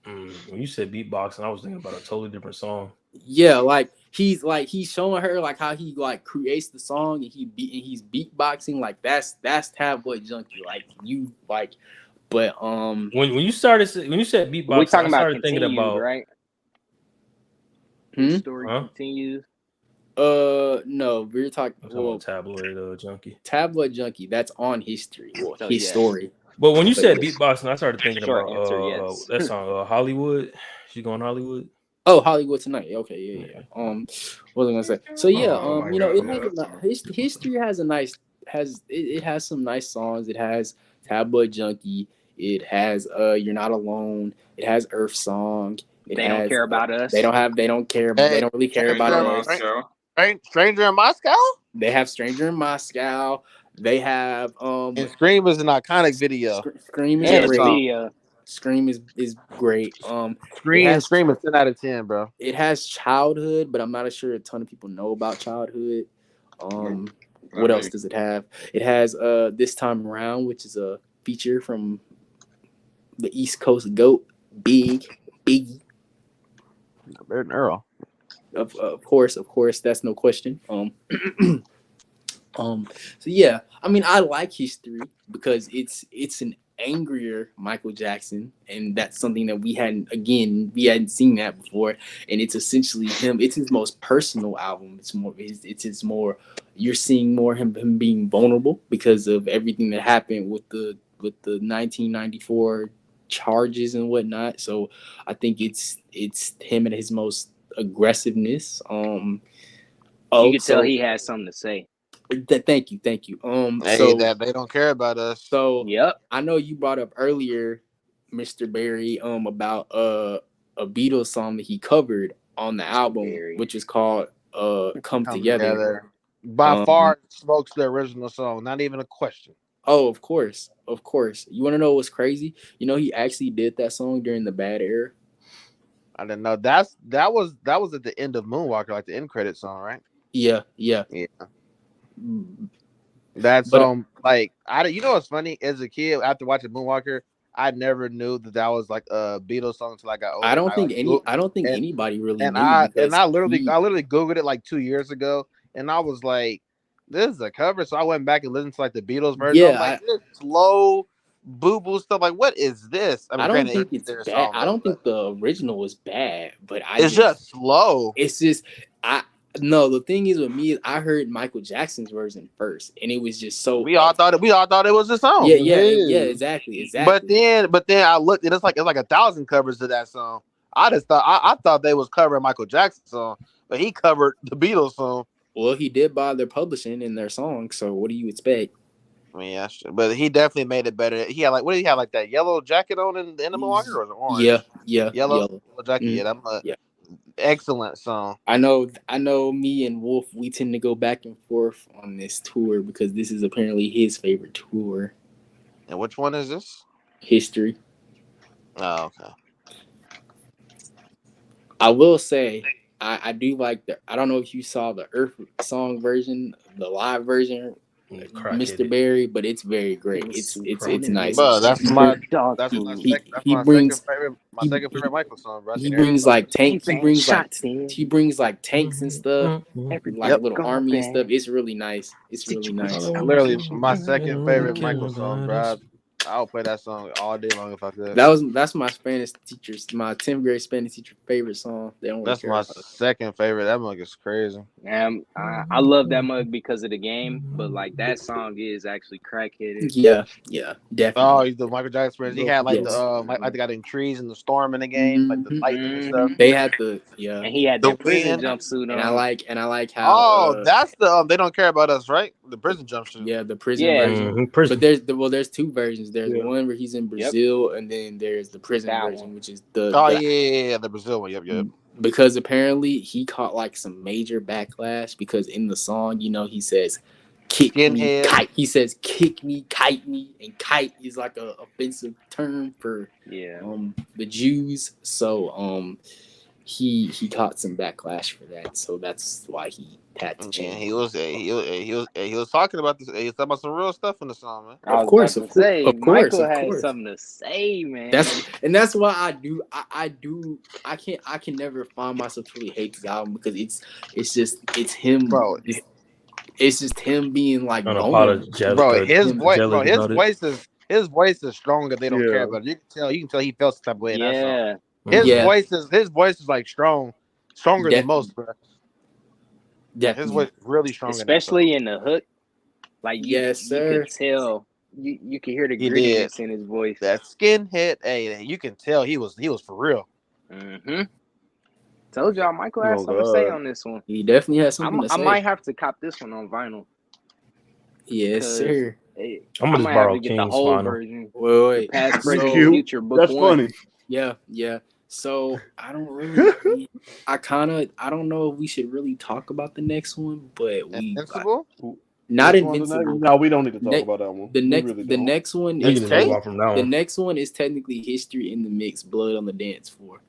[SPEAKER 3] When you said beatboxing, I was thinking about a totally different song.
[SPEAKER 4] Yeah, like he's showing her like how he like creates the song and he's beatboxing, like that's Tabloid Junkie. Like you like, but
[SPEAKER 3] when you said beatboxing,
[SPEAKER 2] we talking about
[SPEAKER 3] thinking about
[SPEAKER 2] right. Story continues.
[SPEAKER 4] No, we're talking
[SPEAKER 3] about Tabloid Junkie.
[SPEAKER 4] Tabloid Junkie, that's on history. His story.
[SPEAKER 3] But when you said beatboxing, I started thinking about that song, Hollywood. She going Hollywood.
[SPEAKER 4] Oh, Hollywood Tonight. Okay, yeah. What was I gonna say? So yeah, you know, history has it has some nice songs. It has Tabloid Junkie. It has You're Not Alone. It has Earth Song.
[SPEAKER 2] They don't care about us.
[SPEAKER 4] They don't really care about us.
[SPEAKER 1] Stranger in Moscow?
[SPEAKER 4] They have Stranger in Moscow. They have
[SPEAKER 1] and Scream is an iconic video.
[SPEAKER 4] Scream is great. Scream is great.
[SPEAKER 1] Scream is 10 out of 10, bro.
[SPEAKER 4] It has Childhood, but I'm not sure a ton of people know about Childhood. What else does it have? It has This Time Around, which is a feature from the East Coast GOAT, Biggie.
[SPEAKER 1] Better than Earl.
[SPEAKER 4] Of course, that's no question. So yeah, I mean, I like history because it's an angrier Michael Jackson, and that's something that we hadn't seen that before, and it's essentially him. It's his most personal album. It's his more. You're seeing more him being vulnerable because of everything that happened with the 1994 charges and whatnot. So I think it's him at his most aggressiveness.
[SPEAKER 2] You can tell he has something to say.
[SPEAKER 4] Thank you.
[SPEAKER 1] Hey, that they don't care about us.
[SPEAKER 4] So I know you brought up earlier, Mr. Barry, about a Beatles song that he covered on the album, which is called "Come Together."
[SPEAKER 1] By far, smokes the original song. Not even a question.
[SPEAKER 4] Oh, of course. You want to know what's crazy? You know, he actually did that song during the bad era.
[SPEAKER 1] I didn't know that was at the end of Moonwalker, like the end credit song, right?
[SPEAKER 4] Yeah.
[SPEAKER 1] That song, like you know what's funny? As a kid, after watching Moonwalker, I never knew that was like a Beatles song until I got older.
[SPEAKER 4] I don't think anybody really knew.
[SPEAKER 1] I literally Googled it like 2 years ago, and I was like, "This is a cover." So I went back and listened to like the Beatles version.
[SPEAKER 4] Yeah,
[SPEAKER 1] I was like, this slow boo boo stuff. Like, what is this?
[SPEAKER 4] I don't think it's bad. Song, I don't think the original was bad, but
[SPEAKER 1] it's just slow.
[SPEAKER 4] It's just No, the thing is with me is I heard Michael Jackson's version first, and it was just so.
[SPEAKER 1] We all thought it was a song.
[SPEAKER 4] Yeah, exactly.
[SPEAKER 1] But then I looked, and it's like 1,000 covers to that song. I thought they was covering Michael Jackson's song, but he covered the Beatles song.
[SPEAKER 4] Well, he did buy their publishing in their song, so what do you expect?
[SPEAKER 1] I mean, yeah, but he definitely made it better. He had what did he have, like that yellow jacket on in the Moonwalker, or was it orange?
[SPEAKER 4] Yeah,
[SPEAKER 1] yellow jacket. Mm-hmm. Excellent song.
[SPEAKER 4] I know. Me and Wolf, we tend to go back and forth on this tour because this is apparently his favorite tour.
[SPEAKER 1] And which one is this?
[SPEAKER 4] History.
[SPEAKER 1] Oh, okay.
[SPEAKER 4] I will say, I do like I don't know if you saw the Earth song version, the live version, Mr. Barry, but it's very great. It's nice.
[SPEAKER 1] Bro, that's my second favorite Michael song, bro.
[SPEAKER 4] He brings like tanks. He brings like tanks and stuff, like little army and stuff. It's really nice.
[SPEAKER 1] Literally my second favorite Michael song, bro. I'll play that song all day long if I could.
[SPEAKER 4] That's my Spanish teacher's, my 10th grade Spanish teacher favorite song.
[SPEAKER 1] That's my second favorite. That mug is crazy.
[SPEAKER 2] I love that mug because of the game, but like that song is actually crackheaded.
[SPEAKER 4] Yeah, definitely.
[SPEAKER 1] Oh, he's the Michael Jackson. He had like they got in trees and the storm in the game, like the lightning and stuff.
[SPEAKER 4] They had
[SPEAKER 2] and he had the prison jumpsuit on.
[SPEAKER 4] And I like how.
[SPEAKER 1] That's the They Don't Care About Us, right? The prison jumpsuit.
[SPEAKER 4] Yeah, the prison version. But there's two versions. There's the one where he's in Brazil, and then there's the prison version, which is the
[SPEAKER 1] the Brazil one. Yep.
[SPEAKER 4] Because apparently he caught like some major backlash because in the song, you know, he says kick me, kite. He says kick me, kite me, and kite is like a offensive term for the Jews. So he caught some backlash for that. So that's why he had to change.
[SPEAKER 1] He was talking about this. He was talking about some real stuff in the song, man.
[SPEAKER 4] Of course.
[SPEAKER 2] Michael had something to say, man.
[SPEAKER 4] That's why I can never find myself to really hate this album because it's him, bro. It's just him being like,
[SPEAKER 1] bro. His voice is stronger. They don't care about it. You can tell he felt some type of way in that song. His voice is like stronger than most, bro.
[SPEAKER 4] Definitely.
[SPEAKER 1] His voice really strong,
[SPEAKER 2] especially in the hook. Like you could tell, you can hear the grittiness in his voice.
[SPEAKER 1] That skinhead, hey, you can tell he was for real.
[SPEAKER 2] Mm-hmm. Told y'all, Michael has something to say on this one.
[SPEAKER 4] He definitely has something to say.
[SPEAKER 2] I might have to cop this one on vinyl.
[SPEAKER 4] Yes, sir.
[SPEAKER 3] I'm gonna just borrow King's the whole
[SPEAKER 2] version.
[SPEAKER 4] Wait.
[SPEAKER 2] Past, present, future. Book
[SPEAKER 6] That's
[SPEAKER 2] one.
[SPEAKER 6] funny.
[SPEAKER 4] Yeah. So I don't really. I don't know if we should really talk about the next one, but
[SPEAKER 1] Invincible?
[SPEAKER 4] Not Invincible.
[SPEAKER 6] No, we don't need to talk about that one.
[SPEAKER 4] The next one is technically History in the Mix, Blood on the Dance Floor.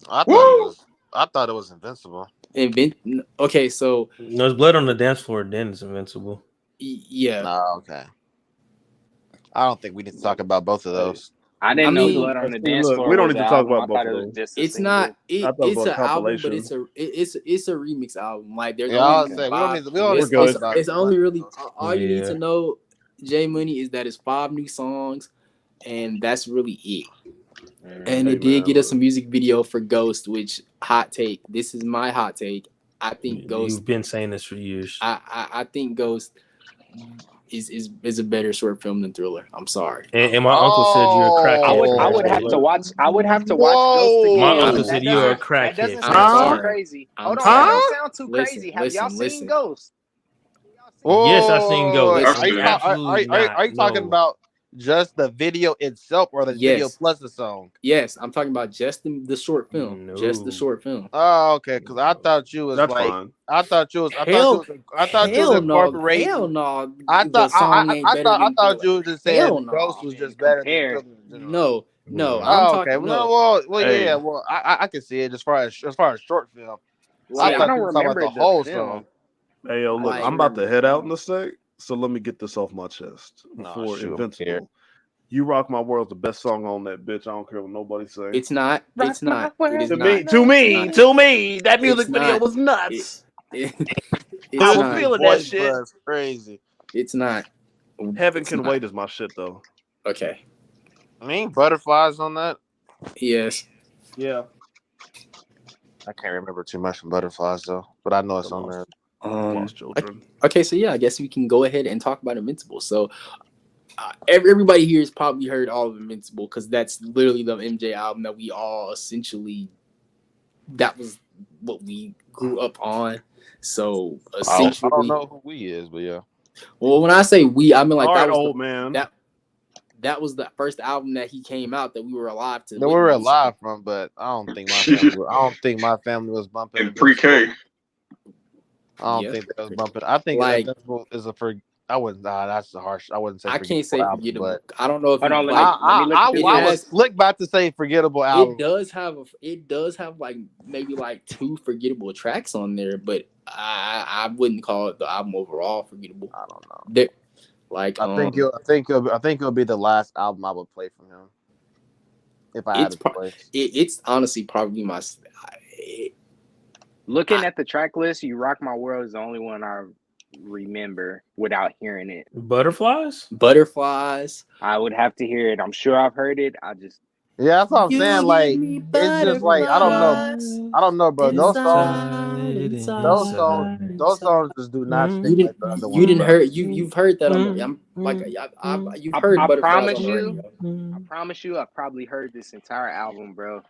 [SPEAKER 1] I thought it was Invincible.
[SPEAKER 4] Okay, so
[SPEAKER 3] no, it's Blood on the Dance Floor. Then it's Invincible.
[SPEAKER 4] Yeah.
[SPEAKER 1] No, okay. I don't think we need to talk about both of those.
[SPEAKER 2] I didn't know Blood on the Dance Floor.
[SPEAKER 6] We don't need to talk about both of those.
[SPEAKER 4] It's not. It's an album, but it's a remix album. Like there's it's only really all you need to know, J Money, is that it's 5 new songs, and that's really it. And it did get us a music video for Ghost, which hot take. This is my hot take. I think Ghost.
[SPEAKER 3] You've been saying this for years.
[SPEAKER 4] I think Ghost is a better short film than Thriller. I'm sorry.
[SPEAKER 3] And my uncle said you're a crackhead.
[SPEAKER 2] I would have to watch. Ghost again.
[SPEAKER 3] My uncle said you're a crackhead.
[SPEAKER 2] That doesn't sound too crazy. Hold on, that don't sound too crazy. Have y'all seen Ghost?
[SPEAKER 3] Yes, I seen Ghost.
[SPEAKER 1] Are you talking about just the video itself or the video plus the song?
[SPEAKER 4] Yes, I'm talking about just the short film. No. Just the short film.
[SPEAKER 1] Oh, okay. Because I thought you was
[SPEAKER 6] fine.
[SPEAKER 1] I thought you was incorporating.
[SPEAKER 4] Hell no.
[SPEAKER 1] I thought you was just saying Ghost was just better than Killer.
[SPEAKER 4] No.
[SPEAKER 1] I'm talking. Well, yeah. Well, I can see it as far as short film.
[SPEAKER 2] Like, I don't remember the whole
[SPEAKER 1] song.
[SPEAKER 6] Hey, yo, look, I'm about to head out in a sec, so let me get this off my chest before Invincible. You Rock My World's the best song on that bitch. I don't care what nobody say.
[SPEAKER 4] It's not. It's not. It is
[SPEAKER 6] to me, that music video was nuts.
[SPEAKER 4] I
[SPEAKER 6] was feeling that shit.
[SPEAKER 1] That's crazy.
[SPEAKER 4] It's not.
[SPEAKER 6] Heaven Can Wait is my shit though.
[SPEAKER 4] Okay.
[SPEAKER 1] I mean, Butterflies on that.
[SPEAKER 4] Yes.
[SPEAKER 6] Yeah.
[SPEAKER 1] I can't remember too much from Butterflies though, but I know it's on there.
[SPEAKER 6] Lost Children.
[SPEAKER 4] Okay, so yeah, I guess we can go ahead and talk about Invincible. So everybody here has probably heard all of Invincible because that's literally the MJ album that we all essentially, that was what we grew up on. So essentially,
[SPEAKER 1] I don't know who we is, but yeah.
[SPEAKER 4] Well, when I say we, I mean like
[SPEAKER 6] that was old man.
[SPEAKER 4] That was the first album that he came out that we were alive to.
[SPEAKER 1] No, we were alive from, but I don't think my family was bumping
[SPEAKER 5] in pre-K.
[SPEAKER 1] I don't think that was bumping. I think like Invincible is a I wouldn't. That's harsh. I wouldn't say.
[SPEAKER 4] I can't say
[SPEAKER 1] album,
[SPEAKER 4] forgettable.
[SPEAKER 1] But
[SPEAKER 4] I don't know if
[SPEAKER 1] I was slick about to say forgettable album.
[SPEAKER 4] It does have like maybe like 2 forgettable tracks on there, but I wouldn't call it the album overall forgettable.
[SPEAKER 1] I don't know.
[SPEAKER 4] Like
[SPEAKER 1] I think it'll be the last album I would play from him. If I had to play,
[SPEAKER 4] it's honestly probably my.
[SPEAKER 2] Looking at the track list, You Rock My World is the only one I remember without hearing it.
[SPEAKER 3] Butterflies.
[SPEAKER 2] I would have to hear it. I'm sure I've heard it. That's
[SPEAKER 1] what I'm saying. Like it's just like I don't know, bro. Those songs just do not.
[SPEAKER 4] You didn't heard. You've heard that. You've heard.
[SPEAKER 2] I promise you, I probably heard this entire album, bro.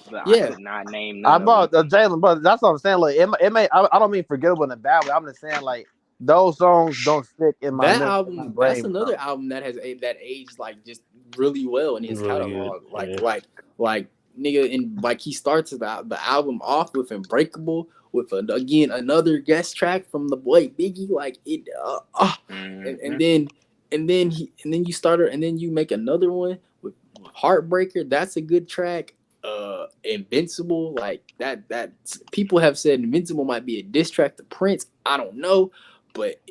[SPEAKER 2] But I could not name none
[SPEAKER 1] about Jalen, but that's what I'm saying. Like it may. I don't mean forgettable in a bad way. I'm just saying like those songs don't stick in my
[SPEAKER 4] album. That's another album that has that aged like just really well in his catalog. Like nigga, and like he starts the album off with Unbreakable, with again another guest track from the boy Biggie. Like it, and then you make another one with Heartbreaker. That's a good track. Invincible, like that people have said Invincible might be a diss track to Prince. I don't know, but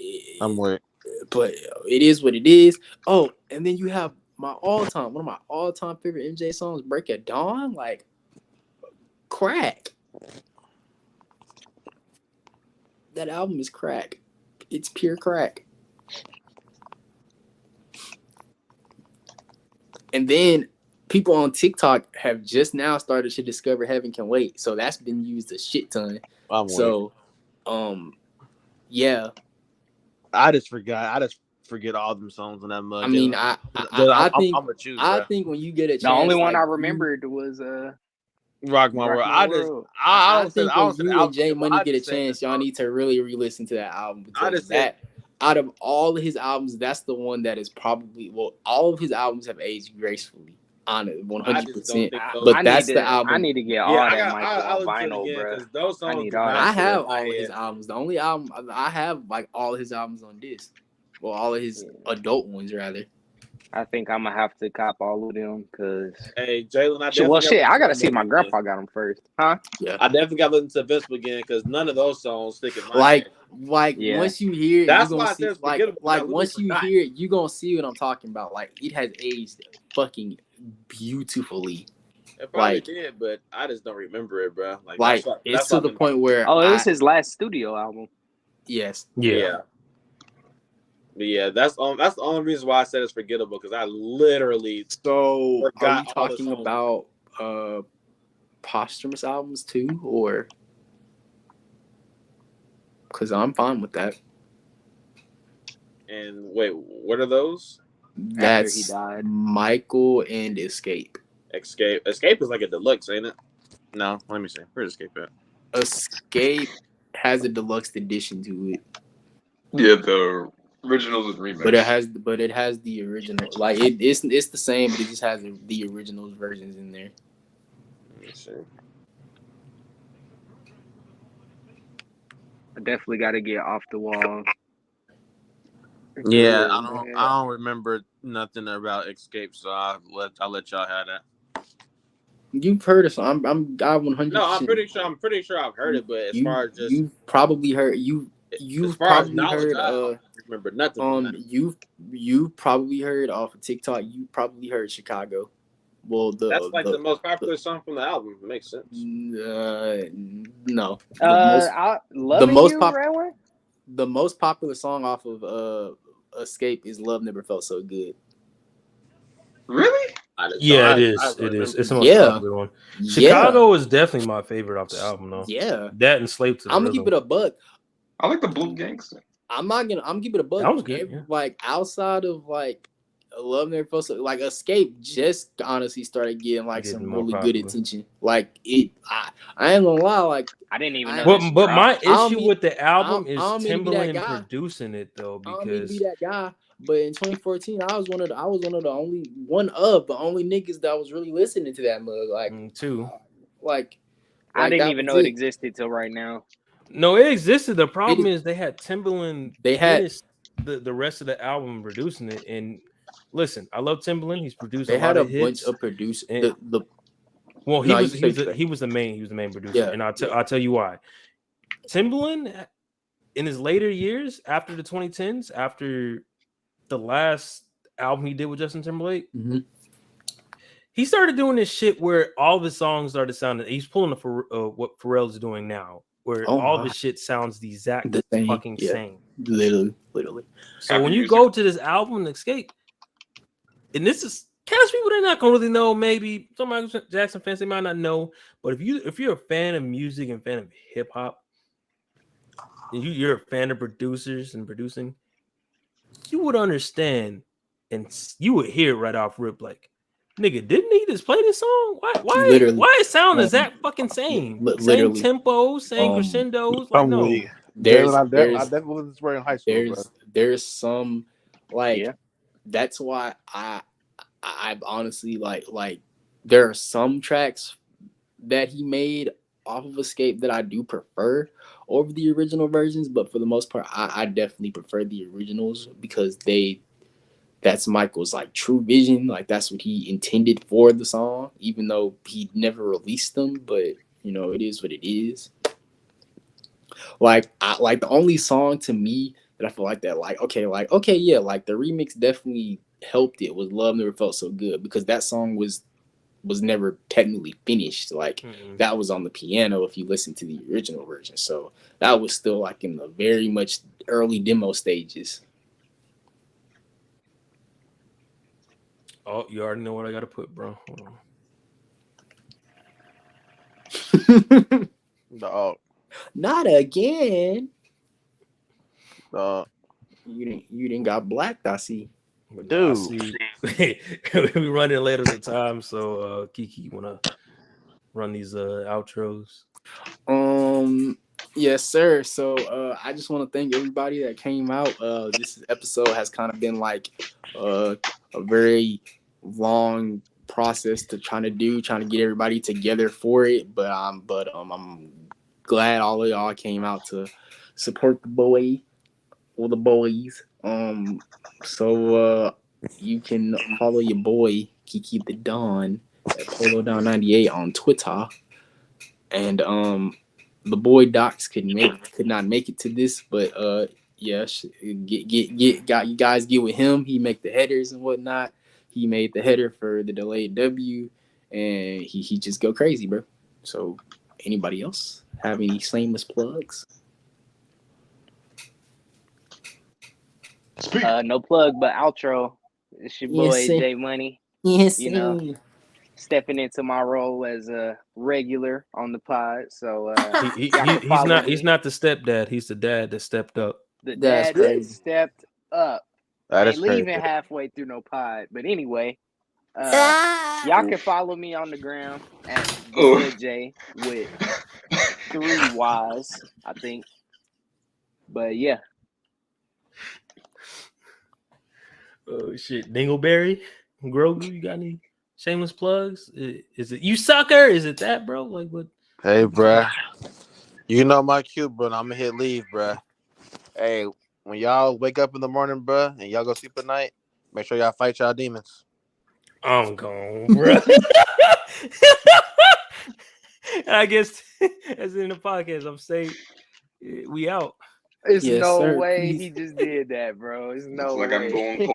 [SPEAKER 4] but it is what it is. Oh, and then you have one of my all-time favorite MJ songs, Break of Dawn, like crack. That album is crack. It's pure crack. And then people on TikTok have just now started to discover Heaven Can Wait, so that's been used a shit ton. Yeah.
[SPEAKER 1] I just forget all them songs on that much.
[SPEAKER 4] I mean, I think when you get a chance,
[SPEAKER 2] the only one I remembered was
[SPEAKER 1] Rock My World.
[SPEAKER 4] I think when you and Jay Money get a chance, y'all need to really re-listen to that album because out of all of his albums, that's the one that is probably all of his albums have aged gracefully. On it, 100%. But that's the album.
[SPEAKER 2] I need to get all that Michael on vinyl, bro.
[SPEAKER 1] Those songs
[SPEAKER 4] I have all of his albums. The only album I have, like all his albums on disc. Well, all of his adult ones, rather.
[SPEAKER 2] I think I'm gonna have to cop all of them because.
[SPEAKER 1] Hey, Jalen,
[SPEAKER 2] I gotta see my grandpa got them first, huh?
[SPEAKER 1] Yeah, I definitely got to listen to Invincible again because none of those songs stick in my head.
[SPEAKER 4] Once you hear it,
[SPEAKER 1] that's why I said
[SPEAKER 4] once you hear it, you gonna see what I'm talking about. Like it has aged fucking beautifully.
[SPEAKER 1] It probably did, but I just don't remember it, bro.
[SPEAKER 4] It's to the point where
[SPEAKER 2] it was his last studio album.
[SPEAKER 4] Yes.
[SPEAKER 1] Yeah. But yeah, that's the only reason why I said it's forgettable because I literally forgot.
[SPEAKER 4] Are we talking about posthumous albums too, or because I'm fine with that?
[SPEAKER 1] And wait, what are those?
[SPEAKER 4] That's he died. Michael and Escape.
[SPEAKER 1] Escape is like a deluxe, ain't it? No, let me see. Where's Escape at?
[SPEAKER 4] Escape has a deluxe edition to it.
[SPEAKER 5] Yeah, the originals and remix.
[SPEAKER 4] But it has the original. Like it's the same, but it just has the originals versions in there.
[SPEAKER 1] Let me see.
[SPEAKER 7] I definitely got to get Off the Wall.
[SPEAKER 1] Yeah, I don't remember nothing about Escape, so I'll let y'all have that.
[SPEAKER 4] You've heard of some. I 100%.
[SPEAKER 1] No, I'm pretty sure I've heard it, but as far as just
[SPEAKER 4] you've probably heard as far as knowledge,
[SPEAKER 1] I don't remember nothing from that.
[SPEAKER 4] You've probably heard off of TikTok. You probably heard Chicago. Well,
[SPEAKER 1] that's like the most popular song from the album. It makes sense.
[SPEAKER 4] No. The most popular song off of Escape is "Love Never Felt So Good."
[SPEAKER 5] Really?
[SPEAKER 3] Yeah, it is. It is. It's the most popular one. Chicago is definitely my favorite off the album, though.
[SPEAKER 4] Yeah,
[SPEAKER 3] that and Slave to the
[SPEAKER 4] I'm
[SPEAKER 3] Rhythm.
[SPEAKER 4] gonna keep it a buck.
[SPEAKER 5] I like the Blue Gangster.
[SPEAKER 4] I'm keeping it a buck.
[SPEAKER 3] That was good. Yeah.
[SPEAKER 4] Like outside of like Love Never Felt So, like Escape just honestly started getting some really good attention. Like I ain't gonna lie, like
[SPEAKER 7] I didn't even know.
[SPEAKER 3] But my issue with the album is Timbaland producing it though, because
[SPEAKER 4] I don't mean to be that guy. But in 2014, I was one of the only niggas that was really listening to that mug. Like
[SPEAKER 3] too.
[SPEAKER 4] Like
[SPEAKER 7] I didn't even know it existed till right now.
[SPEAKER 3] No, it existed. The problem is they had Timbaland.
[SPEAKER 4] They had
[SPEAKER 3] the rest of the album producing it. And listen, I love Timbaland. He's produced.
[SPEAKER 4] They
[SPEAKER 3] a
[SPEAKER 4] had
[SPEAKER 3] lot
[SPEAKER 4] a
[SPEAKER 3] of hits.
[SPEAKER 4] bunch of producers.
[SPEAKER 3] He was the main producer,
[SPEAKER 4] yeah,
[SPEAKER 3] and I'll tell you why. Timbaland, in his later years, after the 2010s, after the last album he did with Justin Timberlake, he started doing this shit where all the songs started sounding. He's pulling what Pharrell's doing now, where all the shit sounds the exact fucking same.
[SPEAKER 4] Literally.
[SPEAKER 3] So when you go to this album, Escape, and this is cast people they're not gonna really know. Maybe some Michael Jackson fans they might not know, but if you're a fan of music and fan of hip hop, and you're a fan of producers and producing, you would understand, and you would hear right off rip like, nigga, didn't he just play this song? Why it sound exact fucking same? Same tempo, same crescendos. Like no,
[SPEAKER 1] I definitely was wearing high school.
[SPEAKER 4] There's some that's why I've honestly like there are some tracks that he made off of Escape that I do prefer over the original versions, but for the most part, I definitely prefer the originals because that's Michael's like true vision. Like that's what he intended for the song, even though he never released them. But it is what it is. Like the only song to me that I feel like that like the remix definitely helped it was "Love Never Felt So Good" because that song was never technically finished. Like that was on the piano if you listen to the original version. So that was still like in the very much early demo stages.
[SPEAKER 3] Oh, you already know what I gotta put, bro. Hold
[SPEAKER 1] on. Dog.
[SPEAKER 4] Not again.
[SPEAKER 1] Dog.
[SPEAKER 4] You didn't got blacked, I see.
[SPEAKER 1] Dude.
[SPEAKER 3] We running late at the time, so Kiki, wanna run these outros?
[SPEAKER 4] Yes, sir. So I just want to thank everybody that came out. This episode has kind of been like a very long process to trying to get everybody together for it. But I'm glad all of y'all came out to support the boys. So you can follow your boy Kiki the Don at PoloDon98 on Twitter, and the boy Docs could not make it to this, but you guys get with him. He make the headers and whatnot. He made the header for the delayed W, and he just go crazy, bro. So anybody else have any shameless plugs?
[SPEAKER 7] No plug, but outro. It's your boy J Money.
[SPEAKER 4] Yes,
[SPEAKER 7] stepping into my role as a regular on the pod. So
[SPEAKER 3] he's not the stepdad. He's the dad that stepped up.
[SPEAKER 7] The dad that stepped up.
[SPEAKER 1] That is
[SPEAKER 7] leaving halfway through no pod. But anyway, y'all can follow me on the gram at J with 3 Y's, I think. But yeah.
[SPEAKER 3] Oh shit, Dingleberry, Grogu. You got any shameless plugs? Is it you sucker? Is it that, bro? Like what?
[SPEAKER 1] Hey, bruh. You know my cue, bro. I'm gonna hit leave, bruh. Hey, when y'all wake up in the morning, bruh, and y'all go sleep at night, make sure y'all fight y'all demons.
[SPEAKER 3] I'm gone, bro. I guess as in the podcast, I'm saying we out.
[SPEAKER 7] It's
[SPEAKER 4] Yes,
[SPEAKER 7] no
[SPEAKER 4] sir.
[SPEAKER 7] way
[SPEAKER 4] Peace.
[SPEAKER 7] he just did that, bro. It's no
[SPEAKER 5] Looks like
[SPEAKER 7] way.
[SPEAKER 5] I'm going